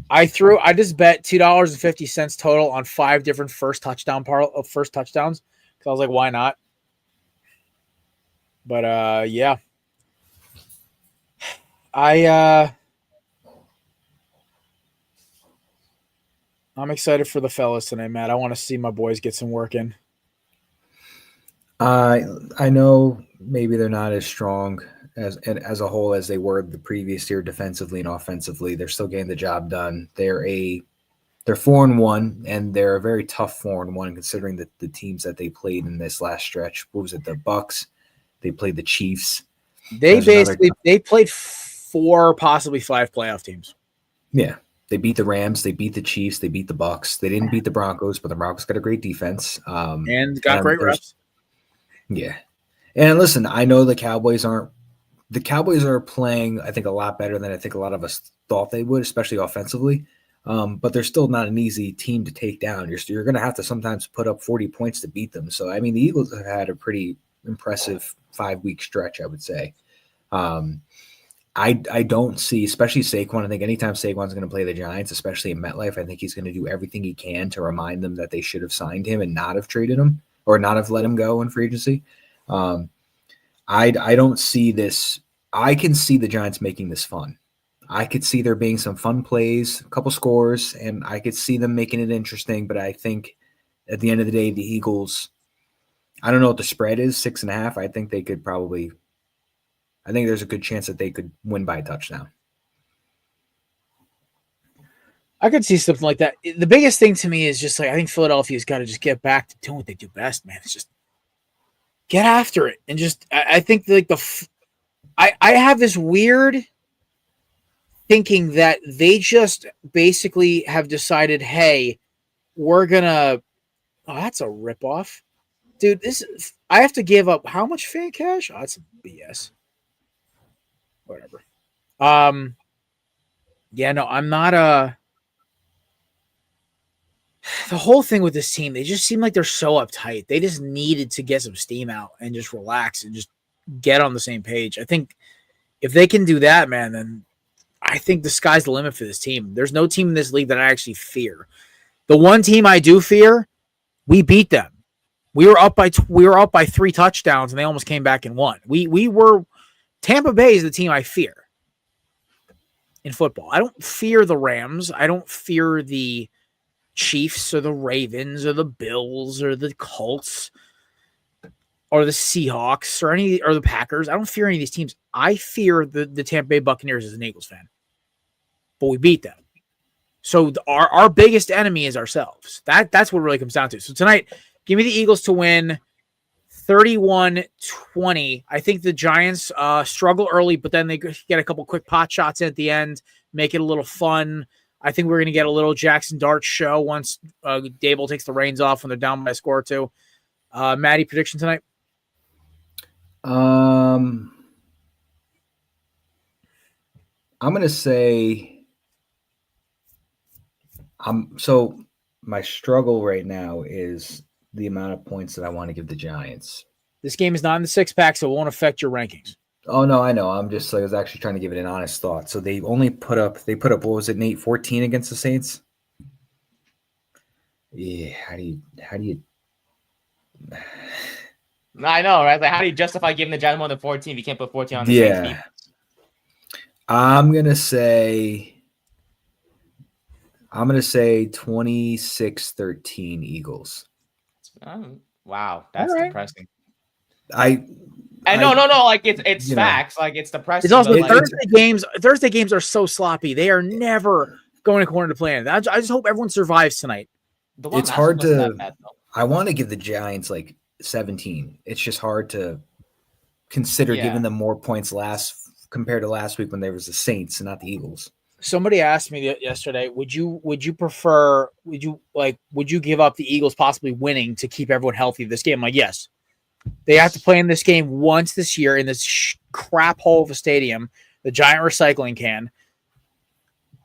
S1: I just bet $2.50 total on 5 different first touchdowns because I was like, why not? But yeah. I'm excited for the fellas tonight, Matt. I want to see my boys get some work in.
S5: I know maybe they're not as strong as a whole as they were the previous year defensively and offensively. They're still getting the job done. They're 4-1, and they're a very tough 4-1 considering the teams that they played in this last stretch. What was it? The Bucs. They played the Chiefs.
S1: They played 4, possibly 5 playoff teams.
S5: Yeah. They beat the Rams. They beat the Chiefs. They beat the Bucs. They didn't beat the Broncos, but the Broncos got a great defense.
S1: And got great reps.
S5: Yeah. And listen, I know the Cowboys are playing, I think, a lot better than I think a lot of us thought they would, especially offensively. But they're still not an easy team to take down. You're going to have to sometimes put up 40 points to beat them. So, I mean, the Eagles have had a pretty impressive 5-week stretch, I would say. I don't see, especially Saquon. I think anytime Saquon's going to play the Giants, especially in MetLife, I think he's going to do everything he can to remind them that they should have signed him and not have traded him or not have let him go in free agency. I don't see this. I can see the Giants making this fun. I could see there being some fun plays, a couple scores, and I could see them making it interesting. But I think at the end of the day, the Eagles, I don't know what the spread is, 6.5. I think they could probably. I think there's a good chance that they could win by a touchdown.
S1: I could see something like that. The biggest thing to me is just like I think Philadelphia's got to just get back to doing what they do best, man. It's just get after it and just. I think like I have this weird thinking that they just basically have decided, hey, we're gonna. Oh, that's a ripoff, dude. I have to give up how much fan cash? Oh, that's BS. Whatever. Yeah, no, I'm not the whole thing with this team, they just seem like they're so uptight. They just needed to get some steam out and just relax and just get on the same page. I think if they can do that, man, then I think the sky's the limit for this team. There's no team in this league that I actually fear. The one team I do fear, we beat them. We were up by 3 touchdowns and they almost came back and won. We were Tampa Bay is the team I fear in football. I don't fear the Rams. I don't fear the Chiefs or the Ravens or the Bills or the Colts or the Seahawks or the Packers. I don't fear any of these teams. I fear the Tampa Bay Buccaneers as an Eagles fan. But we beat them. So our biggest enemy is ourselves. That's what it really comes down to. So tonight, give me the Eagles to win 31-20. I think the Giants struggle early, but then they get a couple quick pot shots at the end, make it a little fun. I think we're going to get a little Jackson Dart show once Dable takes the reins off when they're down by a score or 2. Maddie, prediction tonight?
S5: I'm going to say so my struggle right now is the amount of points that I want to give the Giants.
S1: This game is not in the 6-pack, so it won't affect your rankings.
S5: Oh, no, I know. I'm just I was actually trying to give it an honest thought. So they only put up, what was it, Nate, 14 against the Saints? Yeah, how do you
S4: I know, right? Like, how do you justify giving the Giants more than 14 if you can't put 14 on the Saints defense?
S5: I'm gonna say 26-13 Eagles.
S4: Wow, that's depressing.
S5: No.
S4: Like it's facts. Like it's depressing.
S1: It's also Thursday games are so sloppy. They are never going to corner to play in. I just hope everyone survives tonight.
S5: It's hard to. I want to give the Giants like 17. It's just hard to consider giving them more points compared to last week when there was the Saints and not the Eagles.
S1: Somebody asked me yesterday, would you give up the Eagles possibly winning to keep everyone healthy this game? I'm like, yes. They have to play in this game once this year in this crap hole of a stadium, the giant recycling can.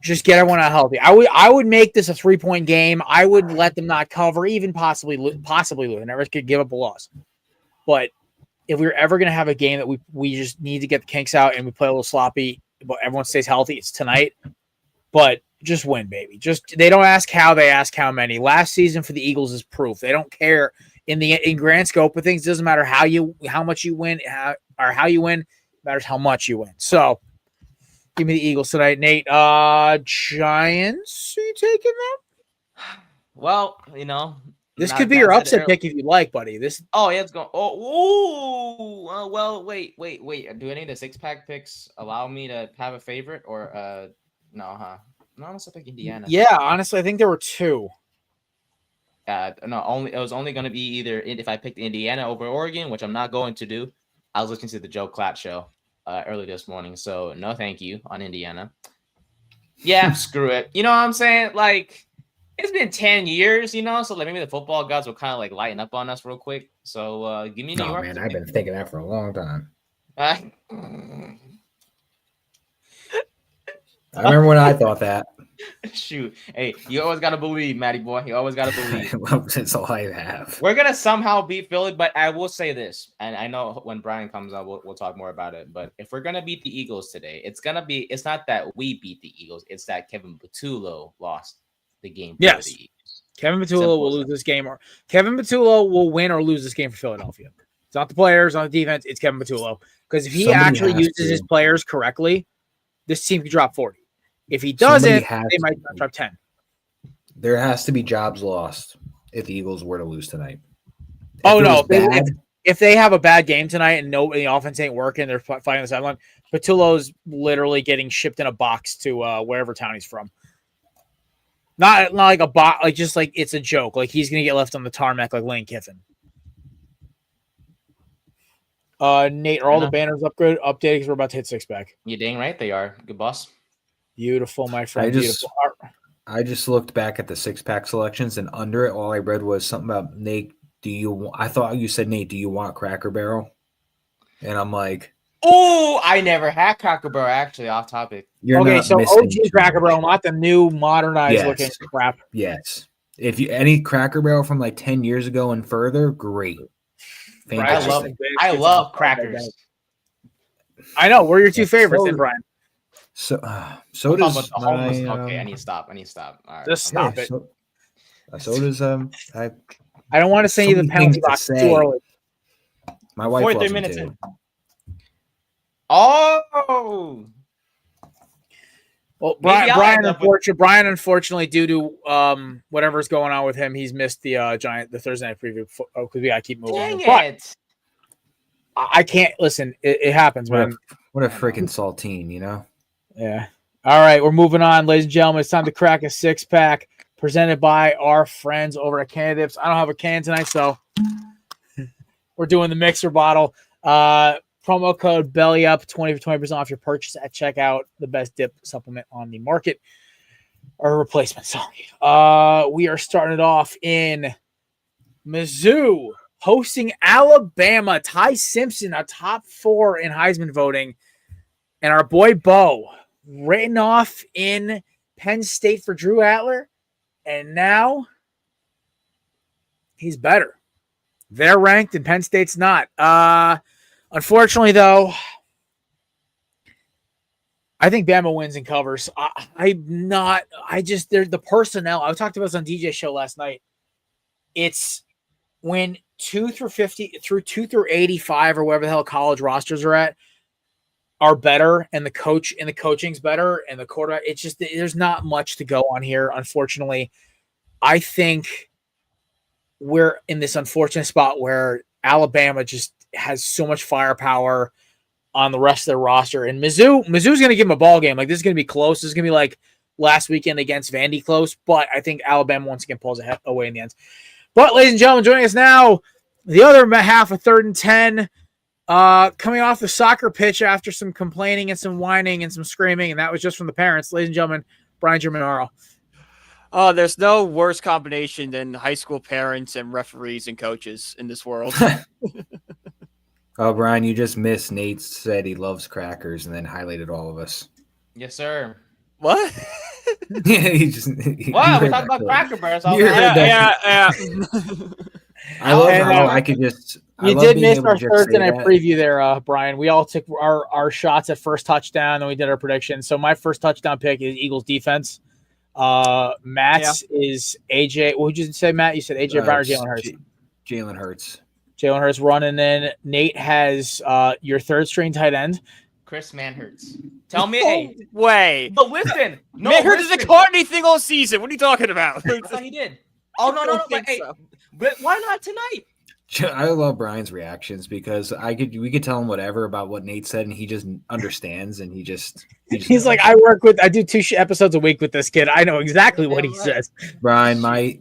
S1: Just get everyone out healthy. I would make this a 3-point game. I would let them not cover, even possibly lose. Never could give up a loss. But if we're ever going to have a game that we just need to get the kinks out and we play a little sloppy, but everyone stays healthy, it's tonight. But just win, baby. They don't ask how, they ask how many. Last season for the Eagles is proof. They don't care in grand scope of things. It doesn't matter how much you win or how you win. It matters how much you win. So give me the Eagles tonight, Nate. Giants, are you taking them?
S4: Well,
S1: this could be your upset pick if you like, buddy.
S4: Oh, yeah, it's going. Oh, well, wait. Do any of the 6-pack picks allow me to have a favorite or no, huh? No, I'm pick Indiana.
S1: Yeah, honestly, I think there were 2.
S4: No, it was only going to be either if I picked Indiana over Oregon, which I'm not going to do. I was listening to the Joe Klatt show early this morning, so no, thank you on Indiana. Yeah, screw it. You know what I'm saying? Like, it's been 10 years, so like maybe the football gods will kind of like lighten up on us real quick. So give me New York.
S5: Man, I've been thinking that for a long time. I remember when I thought that.
S4: Shoot. Hey, you always got to believe, Matty boy. You always got to believe.
S5: That's all I have.
S4: We're going to somehow beat Philly, but I will say this, and I know when Brian comes up, we'll talk more about it, but if we're going to beat the Eagles today, it's not that we beat the Eagles, it's that Kevin Patullo lost the game.
S1: Yes.
S4: The Eagles.
S1: Kevin Patullo will lose this game, or Kevin Patullo will win or lose this game for Philadelphia. It's not the players on the defense, it's Kevin Patullo. Because if he actually uses his players correctly, this team could drop 40. If he doesn't, they might drop 10.
S5: There has to be jobs lost if the Eagles were to lose tonight.
S1: If they have a bad game tonight and the offense ain't working, they're fighting the sideline, Patullo's literally getting shipped in a box to wherever town he's from. Not like a box, like just like it's a joke. Like he's gonna get left on the tarmac like Lane Kiffin. Nate, are all the banners updated? Because we're about to hit 6-pack.
S4: You dang right they are. Good boss.
S1: Beautiful, my friend.
S5: I just looked back at the 6-pack selections, and under it, all I read was something about Nate. I thought you said, Nate, do you want Cracker Barrel? And I'm like,
S4: oh, I never had Cracker Barrel. Actually, off topic.
S1: So OG Cracker Barrel, not the new modernized looking crap.
S5: Yes. If you any Cracker Barrel from like 10 years ago and further, great.
S4: I love crackers.
S1: I know. We're your 2 favorites, then, Brian.
S5: So does my,
S4: okay, I need to stop. All right,
S1: just stop it.
S5: So does
S1: I don't want to send you the penalty box too early.
S5: My wife
S4: 43 minutes in. Oh.
S1: Well, Brian, unfortunately, due to whatever's going on with him, he's missed the Thursday night preview because we got to keep moving.
S4: Dang it.
S1: I can't listen. It happens, man.
S5: What a freaking saltine,
S1: Yeah. All right, we're moving on, ladies and gentlemen. It's time to crack a 6-pack presented by our friends over at Canadips. I don't have a can tonight, so we're doing the mixer bottle. Promo code BELLYUP, 20% off your purchase at checkout. The best dip supplement on the market, or replacement. Sorry. We are starting it off in Mizzou hosting Alabama. Ty Simpson, a top 4 in Heisman voting, and our boy Bo written off in Penn State for Drew Adler, and now he's better. They're ranked and Penn State's not. Unfortunately, though, I think Bama wins and covers. There's the personnel. I talked about this on DJ's show last night. It's when 2 through 85 or whatever the hell college rosters are better, and the coaching's better, and the quarterback. It's just there's not much to go on here. Unfortunately, I think we're in this unfortunate spot where Alabama just has so much firepower on the rest of their roster, and Mizzou's going to give them a ball game. Like, this is going to be close. This is going to be like last weekend against Vandy close, but I think Alabama once again pulls away in the end. But, ladies and gentlemen, joining us now, the other half of 3rd and 10, coming off the soccer pitch after some complaining and some whining and some screaming, and that was just from the parents. Ladies and gentlemen, Brian Germanaro.
S6: Oh, there's no worse combination than high school parents and referees and coaches in this world.
S5: Oh, Brian, you just missed. Nate said he loves crackers and then highlighted all of us.
S4: Yes, sir.
S6: What?
S4: Wow, we're talking about Cracker Barrels.
S6: Yeah.
S5: I love how I could just.
S1: You did miss our Thursday night preview there, Brian. We all took our shots at first touchdown, and we did our predictions. So my first touchdown pick is Eagles defense. Matt's is AJ. What did you say, Matt? You said AJ Brown or Jalen Hurts?
S5: Jalen Hurts.
S1: Jalen Hurts running in. Nate has your third string tight end.
S4: Chris Manhertz. Tell me, hey,
S6: way.
S4: But listen,
S6: Manhertz hasn't caught anything all season. What are you talking about?
S4: I thought he did. Oh no! But, hey, but why not tonight?
S5: I love Brian's reactions because we could tell him whatever about what Nate said, and he just understands, and he's
S1: like, I do 2 episodes a week with this kid. I know exactly what he says.
S5: Brian, my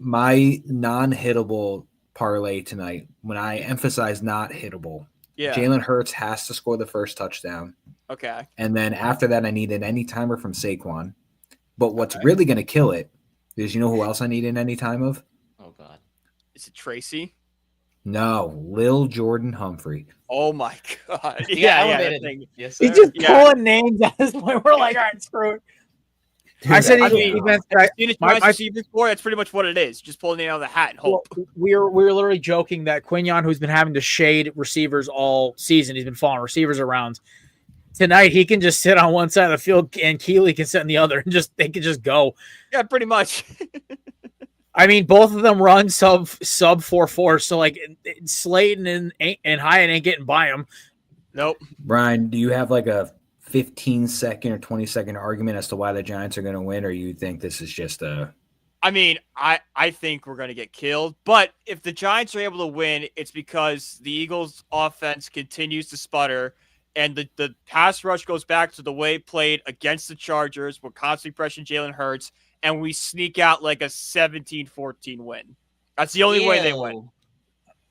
S5: non-hittable parlay tonight, when I emphasize not hittable, Jalen Hurts has to score the first touchdown.
S6: Okay.
S5: And then after that, I need an any-timer from Saquon. But what's really going to kill it is, you know who else I need an any-time of?
S4: Oh, God.
S6: Is it Tracy?
S5: No, Lil Jordan Humphrey.
S6: Oh, my God.
S4: Yes,
S1: He's just pulling names at this point. We're like, all right, screw it.
S5: Dude,
S6: I said
S1: defense.
S6: That's pretty much what it is. Just pulling it out of the hat and hope.
S1: We're literally joking that Quignon, who's been having to shade receivers all season, he's been following receivers around. Tonight, he can just sit on one side of the field, and Keeley can sit on the other, and they can just go.
S6: Yeah, pretty much.
S1: I mean, both of them run sub 4.4, so like Slayton and Hyatt ain't getting by them.
S6: Nope.
S5: Brian, do you have like a 15-second or 20-second argument as to why the Giants are going to win, or you think this is just a?
S6: I mean, I think we're going to get killed, but if the Giants are able to win, it's because the Eagles' offense continues to sputter. And the pass rush goes back to the way it played against the Chargers. We're constantly pressuring Jalen Hurts, and we sneak out like a 17-14 win. That's the only way they win.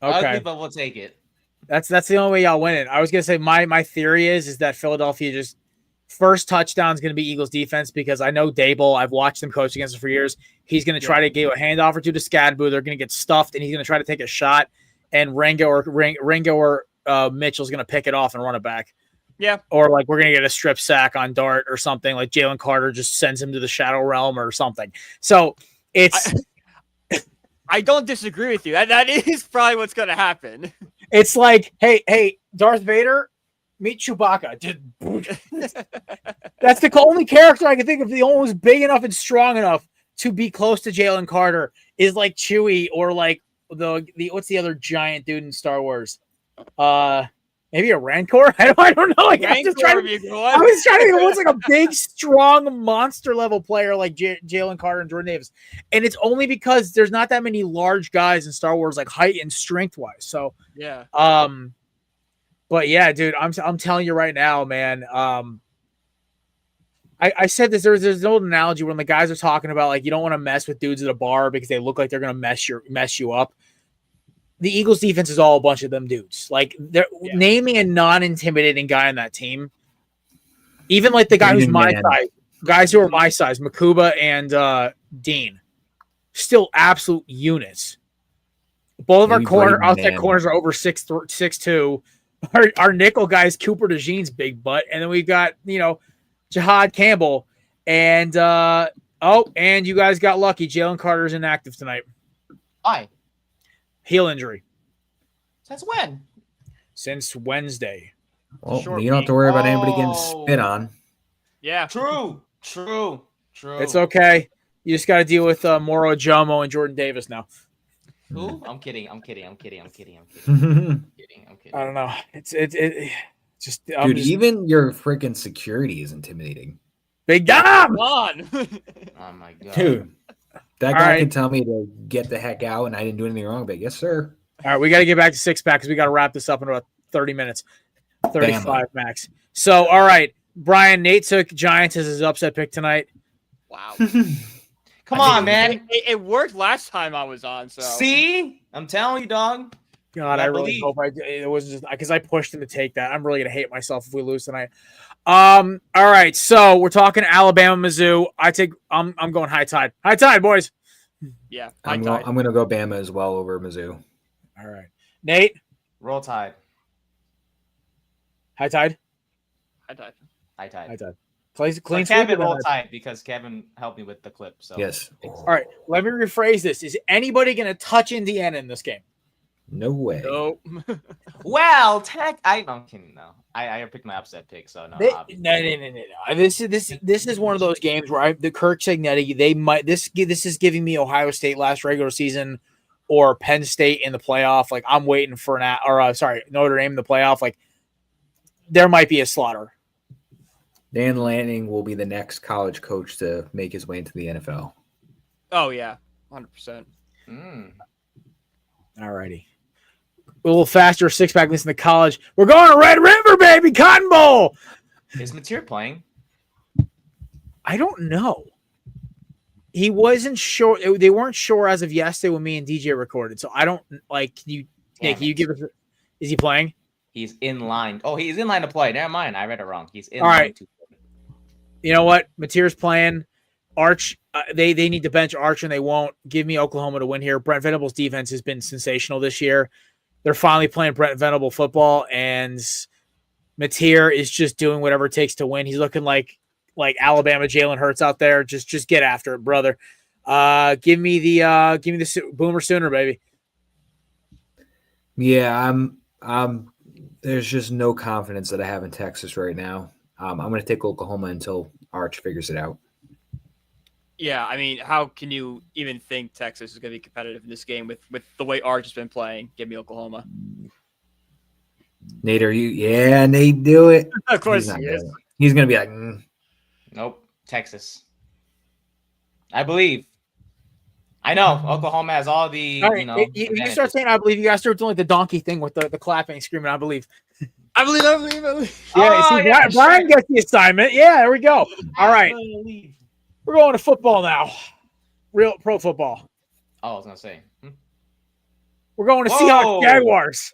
S1: Okay,
S4: but we'll take it.
S1: That's the only way y'all win it. I was gonna say my theory is that Philadelphia just first touchdown is gonna be Eagles defense because I know Dable. I've watched him coach against them for years. He's gonna try to give a handoff or two to Scadboo. They're gonna get stuffed, and he's gonna try to take a shot. And Ringo or Mitchell's going to pick it off and run it back.
S6: Yeah.
S1: Or like we're going to get a strip sack on Dart or something, like Jalen Carter just sends him to the shadow realm or something. So it's
S6: I don't disagree with you. That is probably what's going to happen.
S1: It's like, hey, Darth Vader, meet Chewbacca. That's the only character I can think of. The only who's big enough and strong enough to be close to Jalen Carter is like Chewie or like the what's the other giant dude in Star Wars? Maybe a Rancor? I don't know. Like, I was trying to think of what's like a big, strong, monster level player like Jalen Carter and Jordan Davis. And it's only because there's not that many large guys in Star Wars, like height and strength wise. So
S6: yeah.
S1: But yeah, dude, I'm telling you right now, man. I said this. There's an old analogy when the guys are talking about like you don't want to mess with dudes at a bar because they look like they're gonna mess you up. The Eagles defense is all a bunch of them dudes. Like they're naming a non-intimidating guy on that team. Even like the guy who's my size, guys who are my size, Makuba and Dean, still absolute units. Both of our outside corners are over 6'2". Our nickel guys, Cooper DeJean's big butt, and then we've got Jahad Campbell, and and you guys got lucky. Jalen Carter's inactive tonight.
S4: Why?
S1: Heel injury.
S4: Since when?
S1: Since Wednesday.
S5: Well, you don't have to worry about anybody getting spit on.
S6: Yeah.
S4: True.
S1: It's okay. You just got to deal with Moro Jomo and Jordan Davis now.
S4: Who? I'm kidding.
S1: I don't know. It's just
S5: dude. Even your freaking security is intimidating.
S1: Big Dom.
S6: Come on.
S4: Oh my god,
S5: dude. That guy can tell me to get the heck out, and I didn't do anything wrong. But yes, sir.
S1: All right, we got to get back to six pack because we got to wrap this up in about 30 minutes, 35 max. So, all right, Brian, Nate took Giants as his upset pick tonight.
S6: Wow.
S4: Come on, man.
S6: It worked last time I was on. So
S4: See? I'm telling you, dog.
S1: God,
S4: I
S1: I really
S4: believe.
S1: hope it wasn't just because I pushed him to take that. I'm really gonna hate myself if we lose tonight. All right, so we're talking Alabama, Mizzou. I'm going high tide. High tide, boys.
S6: yeah,
S5: I'm going to go Bama as well over Mizzou.
S1: All right, Nate.
S4: Roll Tide.
S1: High tide.
S6: high tide.
S4: High Tide.
S1: High tide. Clean
S4: But
S1: sweep.
S4: Kevin roll Tide because Kevin helped me with the clip. So
S5: Yes.
S1: All right, let me rephrase this. Is anybody going to touch Indiana in this game?
S5: No way.
S6: Nope.
S4: Well, I'm kidding. No, I picked my upset pick. So no.
S1: No. This is one of those games where the Kirk Cignetti. They might this is giving me Ohio State last regular season or Penn State in the playoff. Like I'm waiting for Notre Dame in the playoff. Like there might be a slaughter.
S5: Dan Lanning will be the next college coach to make his way into the NFL.
S6: Oh yeah, 100%.
S1: All righty. A little faster, 6-pack listen to college. We're going to Red River, baby, Cotton Bowl.
S4: Is Mateer playing?
S1: I don't know. He wasn't sure. They weren't sure as of yesterday when me and DJ recorded. So I don't like. Nick, can you give us? Is he playing?
S4: He's in line. Oh, he's in line to play. Never mind. I read it wrong. He's in
S1: All
S4: line
S1: right.
S4: to play.
S1: You know what? Mateer's playing. Arch, they need to bench Arch, and they won't. Give me Oklahoma to win here. Brent Venables' defense has been sensational this year. They're finally playing Brent Venable football, and Mateer is just doing whatever it takes to win. He's looking like Alabama Jalen Hurts out there. Just get after it, brother. Give me the Boomer Sooner, baby.
S5: Yeah, I'm. There's just no confidence that I have in Texas right now. I'm going to take Oklahoma until Arch figures it out.
S6: Yeah, I mean, how can you even think Texas is going to be competitive in this game with the way Arch has been playing? Give me Oklahoma.
S5: Nate, are you? Yeah, Nate, do it.
S6: Of course
S5: He's
S6: he is.
S5: He's going to be like,
S4: Nope. Texas. I believe. I know Oklahoma has all the.
S1: All right, you start saying I believe. You guys start doing like the donkey thing with the clapping, screaming. I believe.
S6: I believe.
S1: Yeah, Brian gets the assignment. Yeah, there we go. All right, we're going to football now. Real pro football.
S4: Oh, I was gonna say.
S1: We're going to Seahawks Jaguars.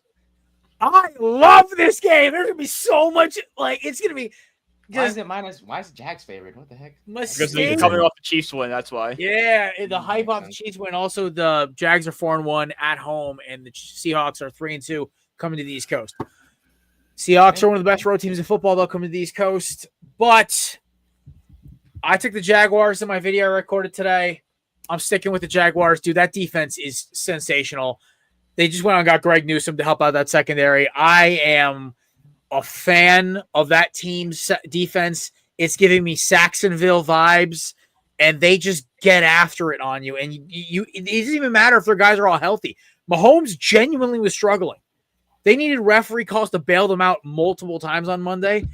S1: I love this game. There's gonna be so much. Like it's gonna be.
S4: Why is it Jags favorite? What the heck?
S6: Because they're coming off the Chiefs win. That's why.
S1: Yeah, the hype off the Chiefs win. Also, the Jags are 4-1 at home, and the Seahawks are 3-2 coming to the East Coast. Seahawks are one of the best road teams in football. They'll come to the East Coast, but I took the Jaguars in my video I recorded today. I'm sticking with the Jaguars, dude. That defense is sensational. They just went out and got Greg Newsome to help out that secondary. I am a fan of that team's defense. It's giving me Saxonville vibes, and they just get after it on you. And it doesn't even matter if their guys are all healthy. Mahomes genuinely was struggling. They needed referee calls to bail them out multiple times on Monday,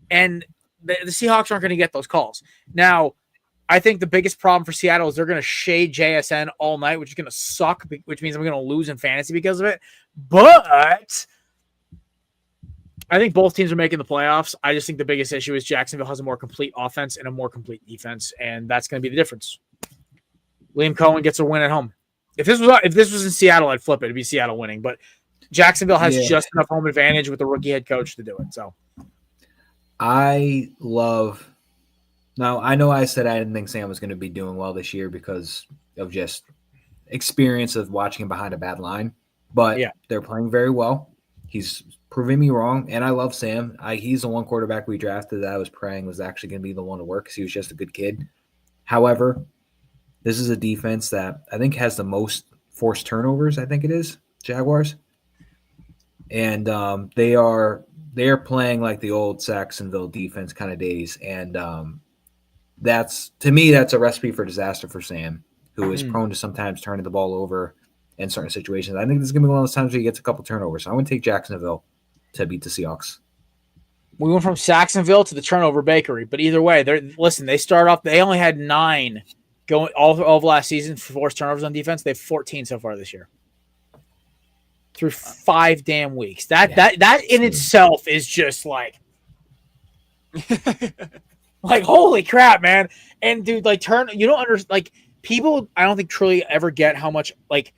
S1: and the Seahawks aren't going to get those calls. Now, I think the biggest problem for Seattle is they're going to shade JSN all night, which is going to suck, which means I'm going to lose in fantasy because of it. But I think both teams are making the playoffs. I just think the biggest issue is Jacksonville has a more complete offense and a more complete defense, and that's going to be the difference. Liam Cohen gets a win at home. If this was in Seattle, I'd flip it. It'd be Seattle winning, but Jacksonville has just enough home advantage with the rookie head coach to do it. So
S5: Now, I know I said I didn't think Sam was going to be doing well this year because of just experience of watching him behind a bad line, but they're playing very well. He's proving me wrong, and I love Sam. He's the one quarterback we drafted that I was praying was actually going to be the one to work because he was just a good kid. However, this is a defense that I think has the most forced turnovers, I think it is, Jaguars. And they are playing like the old Saxonville defense kind of days, and that's a recipe for disaster for Sam, who is prone to sometimes turning the ball over in certain situations. I think this is going to be one of those times where he gets a couple turnovers. So I'm going to take Jacksonville to beat the Seahawks.
S1: we went from Saxonville to the turnover bakery, but either way, they start off. They only had 9 going all of last season for forced turnovers on defense. They have 14 so far this year. Through 5 damn weeks. That in itself is just like Like, holy crap, man. And dude, like you don't understand, like people I don't think truly ever get how much like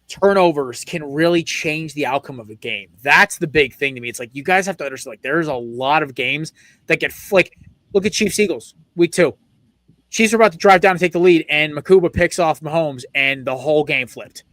S1: turnovers can really change the outcome of a game. That's the big thing to me. It's like you guys have to understand, like there's a lot of games that get like look at Chiefs Eagles week 2. Chiefs are about to drive down and take the lead, and Makuba picks off Mahomes, and the whole game flipped.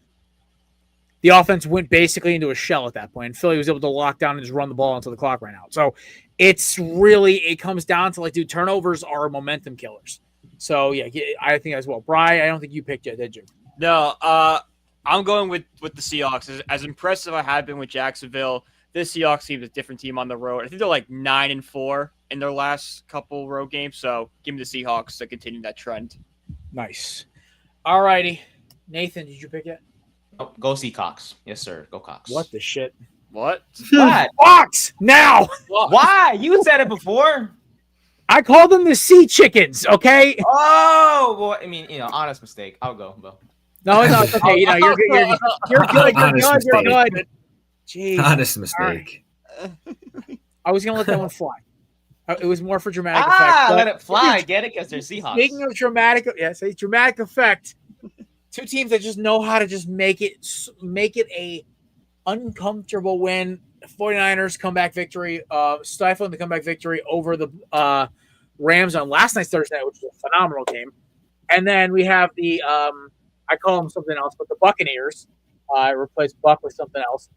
S1: The offense went basically into a shell at that point, and Philly was able to lock down and just run the ball until the clock ran out. So it comes down to like, dude, turnovers are momentum killers. So yeah, I think as well. Bri, I don't think you picked it, did you?
S6: No, I'm going with the Seahawks. As impressive I have been with Jacksonville, this Seahawks team is a different team on the road. I think they're like 9-4 in their last couple road games. So give me the Seahawks to continue that trend.
S1: Nice. All righty. Nathan, did you pick it?
S4: Oh, go Seahawks. Yes, sir. Go Cox.
S1: What the shit?
S6: What?
S4: What?
S1: Fox! Now!
S4: Why? You said it before.
S1: I called them the sea chickens, okay?
S4: Oh, well, I mean, honest mistake. I'll go, Bo.
S1: No, it's okay. You're good. You're good. You're good. Jeez.
S5: Honest mistake.
S1: I was going to let that one fly. It was more for dramatic effect.
S4: Let it fly. Get it? Because they're Seahawks.
S1: Speaking of dramatic effect, two teams that just know how to just make it a uncomfortable win. 49ers comeback victory, stifling the comeback victory over the Rams on last night's Thursday night, which was a phenomenal game. And then we have the I call them something else, but the Buccaneers. I replaced Buck with something else.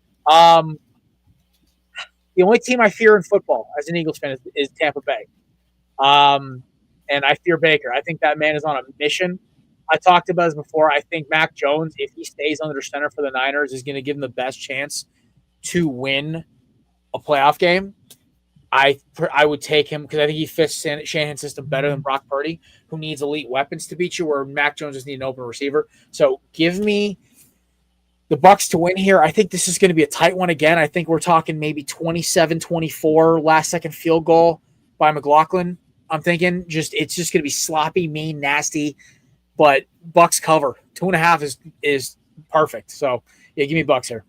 S1: The only team I fear in football as an Eagles fan is Tampa Bay. And I fear Baker. I think that man is on a mission. I talked about this before. I think Mac Jones, if he stays under center for the Niners, is going to give him the best chance to win a playoff game. I would take him because I think he fits Shanahan's system better than Brock Purdy, who needs elite weapons to beat you, where Mac Jones just needs an open receiver. So give me the Bucs to win here. I think this is going to be a tight one again. I think we're talking maybe 27-24 last-second field goal by McLaughlin. I'm thinking it's just going to be sloppy, mean, nasty, but Bucs cover. 2.5 is perfect. So, yeah, give me Bucs here.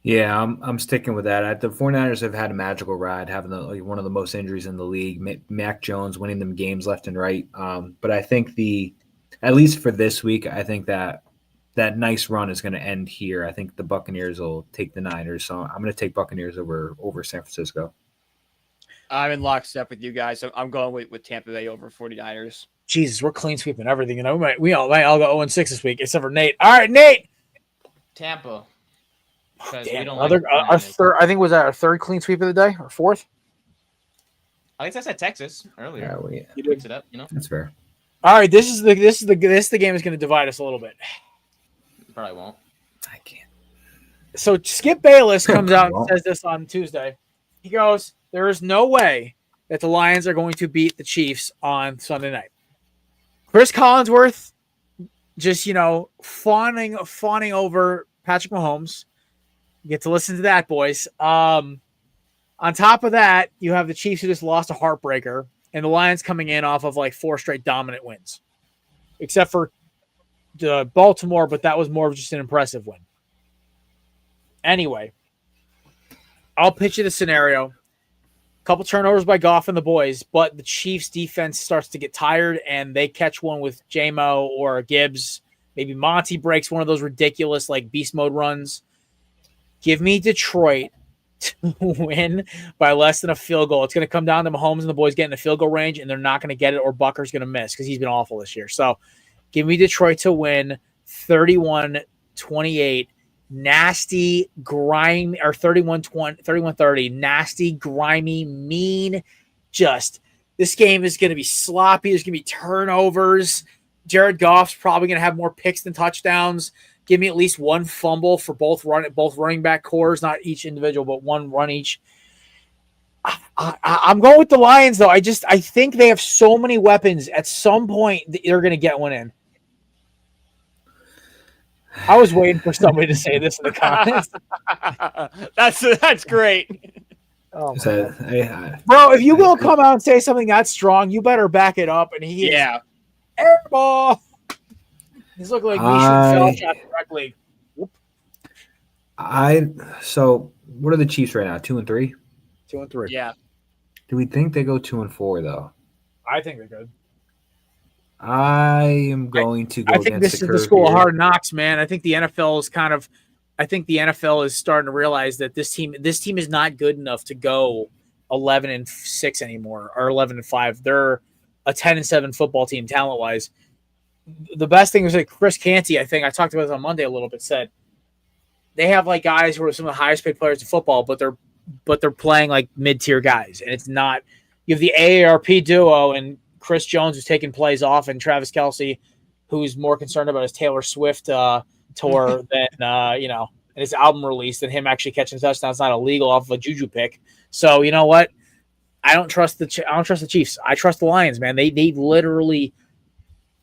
S5: Yeah, I'm sticking with that. The 49ers have had a magical ride, having one of the most injuries in the league. Mac Jones winning them games left and right. But I think at least for this week, I think that nice run is going to end here. I think the Buccaneers will take the Niners. So I'm going to take Buccaneers over San Francisco.
S6: I'm in lockstep with you guys. I'm going with Tampa Bay over 49ers.
S1: Jesus, we're clean sweeping everything. We all go 0-6 this week, except for Nate. All right, Nate.
S4: Tampa.
S1: Damn, our third. I think was that our third clean sweep of the day or fourth.
S4: I think I said Texas earlier.
S5: Yeah,
S4: You mix it up,
S5: that's fair.
S1: All right, this is the game that's going to divide us a little bit.
S4: Probably won't.
S5: I can't.
S1: So Skip Bayless comes out and says this on Tuesday. He goes, "There is no way that the Lions are going to beat the Chiefs on Sunday night." Chris Collinsworth, just fawning over Patrick Mahomes. You get to listen to that, boys. On top of that, you have the Chiefs who just lost a heartbreaker, and the Lions coming in off of like 4 straight dominant wins, except for Baltimore, but that was more of just an impressive win. Anyway, I'll pitch you the scenario. A couple turnovers by Goff and the boys, but the Chiefs defense starts to get tired and they catch one with J-Mo or Gibbs. Maybe Monty breaks one of those ridiculous like beast mode runs. Give me Detroit to win by less than a field goal. It's going to come down to Mahomes and the boys getting a field goal range, and they're not going to get it, or Bucker's going to miss because he's been awful this year. So give me Detroit to win 31-28. Nasty, grimy, or 31-30. Nasty, grimy, mean. Just this game is going to be sloppy. There's going to be turnovers. Jared Goff's probably going to have more picks than touchdowns. Give me at least one fumble for both running back cores, not each individual, but one run each. I'm going with the Lions, though. I think they have so many weapons. At some point, they're going to get one in. I was waiting for somebody to say this in the comments.
S6: That's great.
S1: Oh,
S5: Bro,
S1: if you will come out and say something that strong, you better back it up. And he is airball. He's looking like Nishan Phelps at the rec league.
S5: So what are the Chiefs right now? 2-3?
S1: 2-3.
S6: Yeah.
S5: Do we think they go 2-4 though?
S1: I think they're good.
S5: I am going to go
S1: I think
S5: against
S1: this
S5: the
S1: is the
S5: curve
S1: school of
S5: here.
S1: hard knocks, man. I think the NFL is I think the NFL is starting to realize that this team is not good enough to go 11-6 anymore or 11-5. They're a 10-7 football team talent wise. The best thing was that Chris Canty, I think I talked about this on Monday a little bit, said they have like guys who are some of the highest paid players in football, but they're playing like mid-tier guys, and it's not. You have the AARP duo and Chris Jones, who's taking plays off, and Travis Kelce, who's more concerned about his Taylor Swift tour than and his album release than him actually catching touchdowns. Not illegal off of a juju pick. So you know what? I don't trust the Chiefs. I trust the Lions, man. They literally.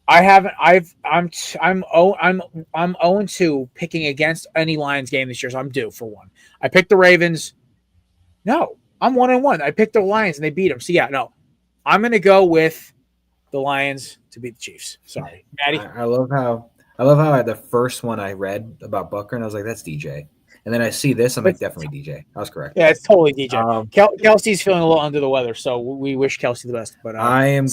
S1: I'm 0-2 picking against any Lions game this year, so I'm due for one. I picked the Ravens. No, I'm 1-1. I picked the Lions and they beat them. So yeah, no, I'm gonna go with the Lions to beat the Chiefs. Sorry, Maddie.
S5: I love how the first one I read about Butker and I was like, that's DJ. And then I see this, I'm like, definitely DJ. I was correct.
S1: Yeah, it's totally DJ. Kelsey's feeling a little under the weather, so we wish Kelsey the best. But
S5: I'm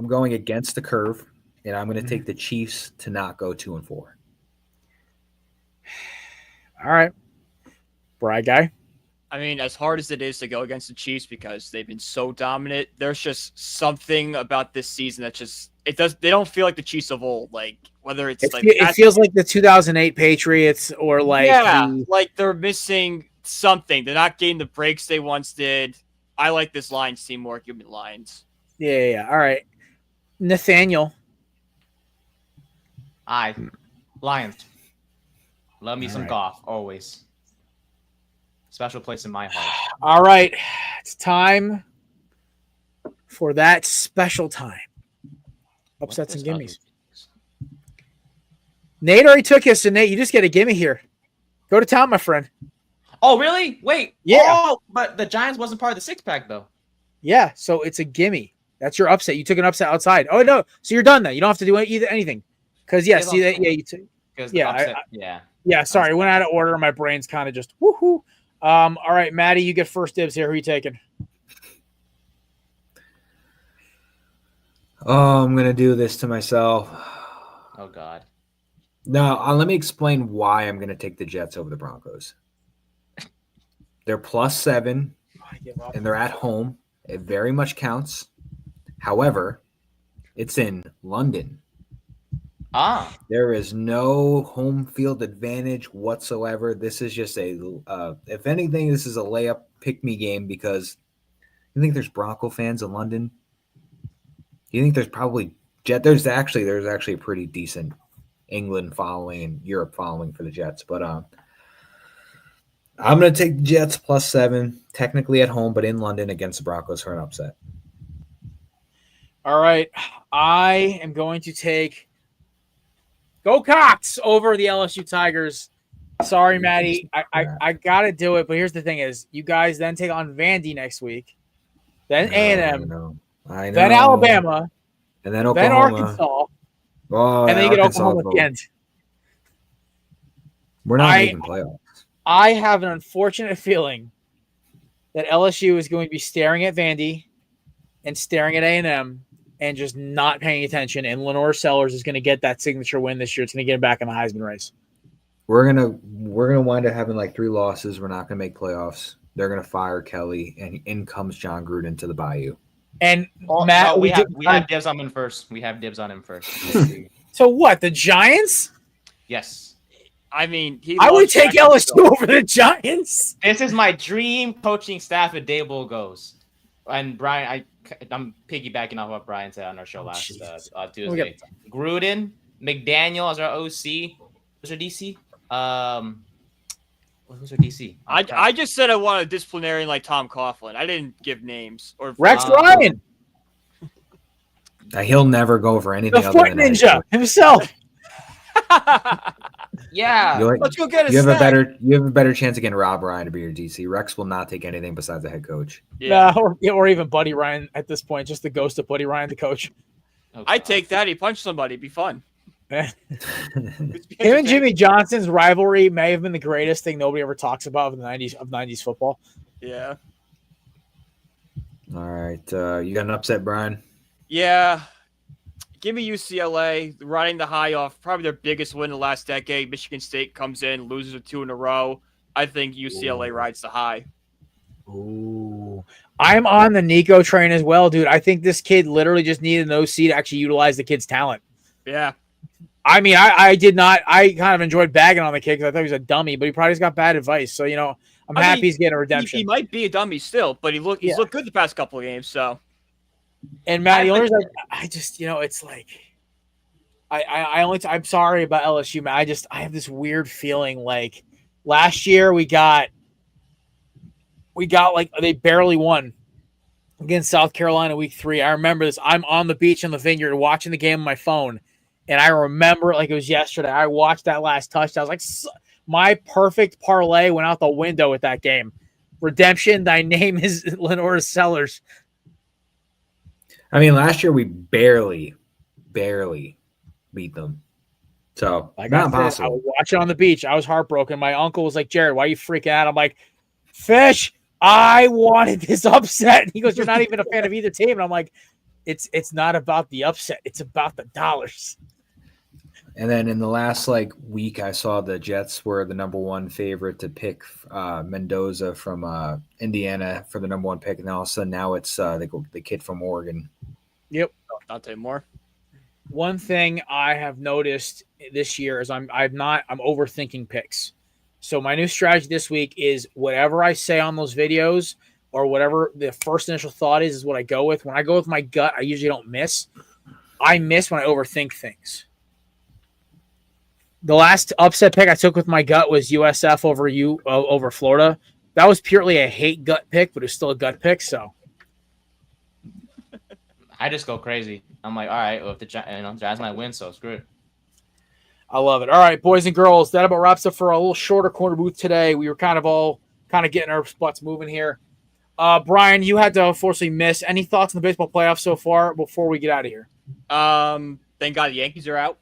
S5: going against the curve, and I'm going to take the Chiefs to not go 2-4.
S1: All right, Bri guy.
S6: I mean, as hard as it is to go against the Chiefs because they've been so dominant, there's just something about this season that just they don't feel like the Chiefs of old. Like whether it
S1: feels like the 2008 Patriots or like
S6: like they're missing something. They're not getting the breaks they once did. I like this Lions team more. Give me the Lions.
S1: Yeah. All right, Nathaniel.
S4: Lions. Love me
S1: All
S4: some
S1: right.
S4: golf always. Special place in my heart.
S1: All right, it's time for that special time. Upsets and gimmies. Nate already took his, so Nate, you just get a gimme here. Go to town, my friend.
S4: Oh, really? Wait.
S1: Yeah.
S4: Oh, but the Giants wasn't part of the six-pack, though.
S1: Yeah, so it's a gimme. That's your upset. You took an upset outside. Oh, no. So you're done then. You don't have to do anything. Because, yeah, see that? Yeah, you took. Yeah, sorry. It went out of order. My brain's kind of just woohoo. All right, Maddie, you get first dibs here. Who are you taking?
S5: Oh, I'm going to do this to myself.
S4: Oh, God.
S5: No, let me explain why I'm going to take the Jets over the Broncos. They're +7, and they're at home. It very much counts. However, it's in London. There is no home field advantage whatsoever. This is just if anything, this is a layup pick-me game because you think there's Bronco fans in London? You think there's probably there's actually a pretty decent England following and Europe following for the Jets, but I'm going to take the Jets +7, technically at home, but in London against the Broncos for an upset.
S1: All right, I am going to take Go Cox over the LSU Tigers. Sorry, Maddie. I got to do it, but here's the thing is you guys then take on Vandy next week, then A&M,
S5: I know.
S1: then Alabama,
S5: and then Oklahoma.
S1: then Arkansas, and then you get Oklahoma at the end.
S5: We're not making playoffs.
S1: I have an unfortunate feeling that LSU is going to be staring at Vandy and staring at A&M and just not paying attention, and Lenore Sellers is going to get that signature win this year. It's going to get him back in the Heisman race.
S5: We're gonna wind up having like 3 losses. We're not gonna make playoffs. They're gonna fire Kelly, and in comes John Gruden to the Bayou.
S1: And Matt,
S4: we have dibs on him first. We have dibs on him first.
S1: So what? The Giants?
S4: Yes.
S6: I mean,
S1: I would take LSU over the Giants.
S4: This is my dream coaching staff at Daboll goes. And Brian, I'm piggybacking off what Brian said on our show last Tuesday. Gruden, McDaniel as our OC. Who's our DC? Who's our DC?
S6: I just said I want a disciplinarian like Tom Coughlin. I didn't give names or
S1: Rex Ryan.
S5: He'll never go for anything.
S1: The Foot Ninja himself.
S4: Yeah,
S6: let's go get a
S5: You have a better chance of getting Rob Ryan to be your DC. Rex will not take anything besides the head coach.
S6: Yeah,
S1: or even Buddy Ryan at this point, just the ghost of Buddy Ryan, the coach.
S6: I'd take that. He punched somebody. It'd be fun.
S1: Him and Jimmy Johnson's rivalry may have been the greatest thing nobody ever talks about in the 90s football.
S6: Yeah.
S5: All right. You got an upset, Brian?
S6: Yeah. Give me UCLA riding the high off probably their biggest win in the last decade. Michigan State comes in, loses with 2 in a row. I think UCLA rides the high.
S1: Ooh. I'm on the Nico train as well, dude. I think this kid literally just needed an OC to actually utilize the kid's talent.
S6: Yeah.
S1: I mean, I did not. I kind of enjoyed bagging on the kid because I thought he was a dummy, but he probably just got bad advice. So, I'm happy he's getting a redemption.
S6: He might be a dummy still, but he's looked good the past couple of games. So,
S1: and Matt, the only reason I just, it's like, I'm sorry about LSU, man. I have this weird feeling like last year we got like they barely won against South Carolina week 3. I remember this. I'm on the beach in the Vineyard watching the game on my phone. And I remember it like it was yesterday. I watched that last touchdown. I was like, my perfect parlay went out the window with that game. Redemption, thy name is Lenora Sellers.
S5: I mean, last year we barely beat them. So,
S1: like
S5: not
S1: I
S5: possible.
S1: I was watching on the beach. I was heartbroken. My uncle was like, Jared, why are you freaking out? I'm like, Fish, I wanted this upset. And he goes, you're not even a fan of either team. And I'm like, it's not about the upset. It's about the dollars.
S5: And then in the last week, I saw the Jets were the number 1 favorite to pick Mendoza from Indiana for the number 1 pick, and all of a sudden now it's the kid from Oregon.
S1: Yep,
S6: Dante Moore.
S1: One thing I have noticed this year is I'm overthinking picks. So my new strategy this week is whatever I say on those videos or whatever the first initial thought is what I go with. When I go with my gut, I usually don't miss. I miss when I overthink things. The last upset pick I took with my gut was USF over Florida. That was purely a hate gut pick, but it's still a gut pick. So
S4: I just go crazy. I'm like, all right, well, if the Giants might win, so screw it.
S1: I love it. All right, boys and girls, that about wraps up for a little shorter corner booth today. We were kind of getting our spots moving here. Brian, you had to unfortunately miss. Any thoughts on the baseball playoffs so far before we get out of here?
S6: Thank God the Yankees are out.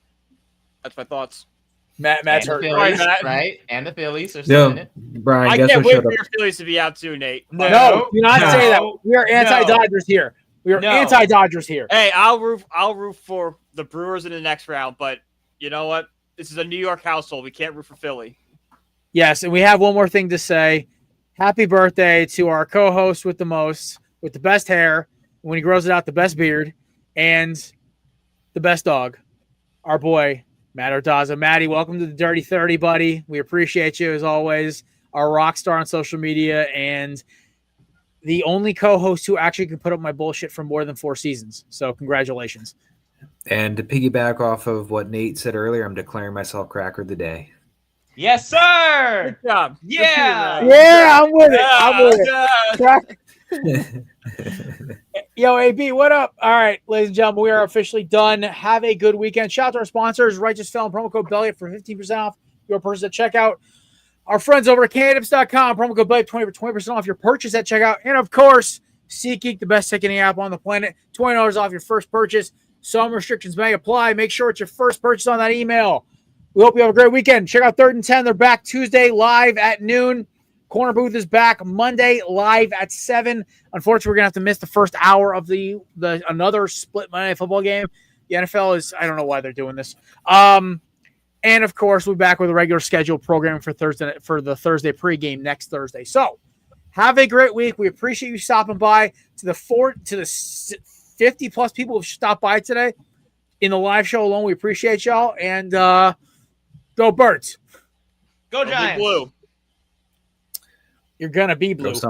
S6: That's my thoughts.
S1: Matt's hurt.
S4: Right? And the Phillies are still in it.
S5: Brian,
S6: I can't wait for your Phillies to be out too, Nate.
S1: No, do not say that. We are anti-Dodgers here. Anti-Dodgers here.
S6: Hey, I'll root for the Brewers in the next round, but you know what? This is a New York household. We can't root for Philly.
S1: Yes, and we have one more thing to say. Happy birthday to our co-host with the most, with the best hair, when he grows it out, the best beard, and the best dog, our boy, Matt Ordaza. Matty, welcome to the Dirty 30, buddy. We appreciate you as always. Our rock star on social media and the only co-host who actually can put up my bullshit for more than 4 seasons. So congratulations.
S5: And to piggyback off of what Nate said earlier, I'm declaring myself Cracker of the Day.
S4: Yes, sir.
S6: Good job.
S4: Yeah.
S1: Yeah, I'm with it. I'm with it. Yo, AB, what up? All right, ladies and gentlemen, we are officially done. Have a good weekend. Shout out to our sponsors, Righteous Felon, promo code Belliot for 15% off your purchase at checkout. Our friends over at Canadips.com, promo code Belliot 20% off your purchase at checkout. And of course, SeatGeek, the best ticketing app on the planet, $20 off your first purchase. Some restrictions may apply. Make sure it's your first purchase on that email. We hope you have a great weekend. Check out 3rd and 10. They're back Tuesday live at noon. Corner Booth is back Monday live at 7. Unfortunately, we're going to have to miss the first hour of the another split Monday Night Football game. The NFL is, I don't know why they're doing this. And of course, we'll be back with a regular scheduled programming for the Thursday pregame next Thursday. So have a great week. We appreciate you stopping by. To the 50 plus people who've stopped by today in the live show alone, we appreciate y'all. And go Birds.
S4: Go Giants.
S6: Blue.
S1: You're gonna be blue.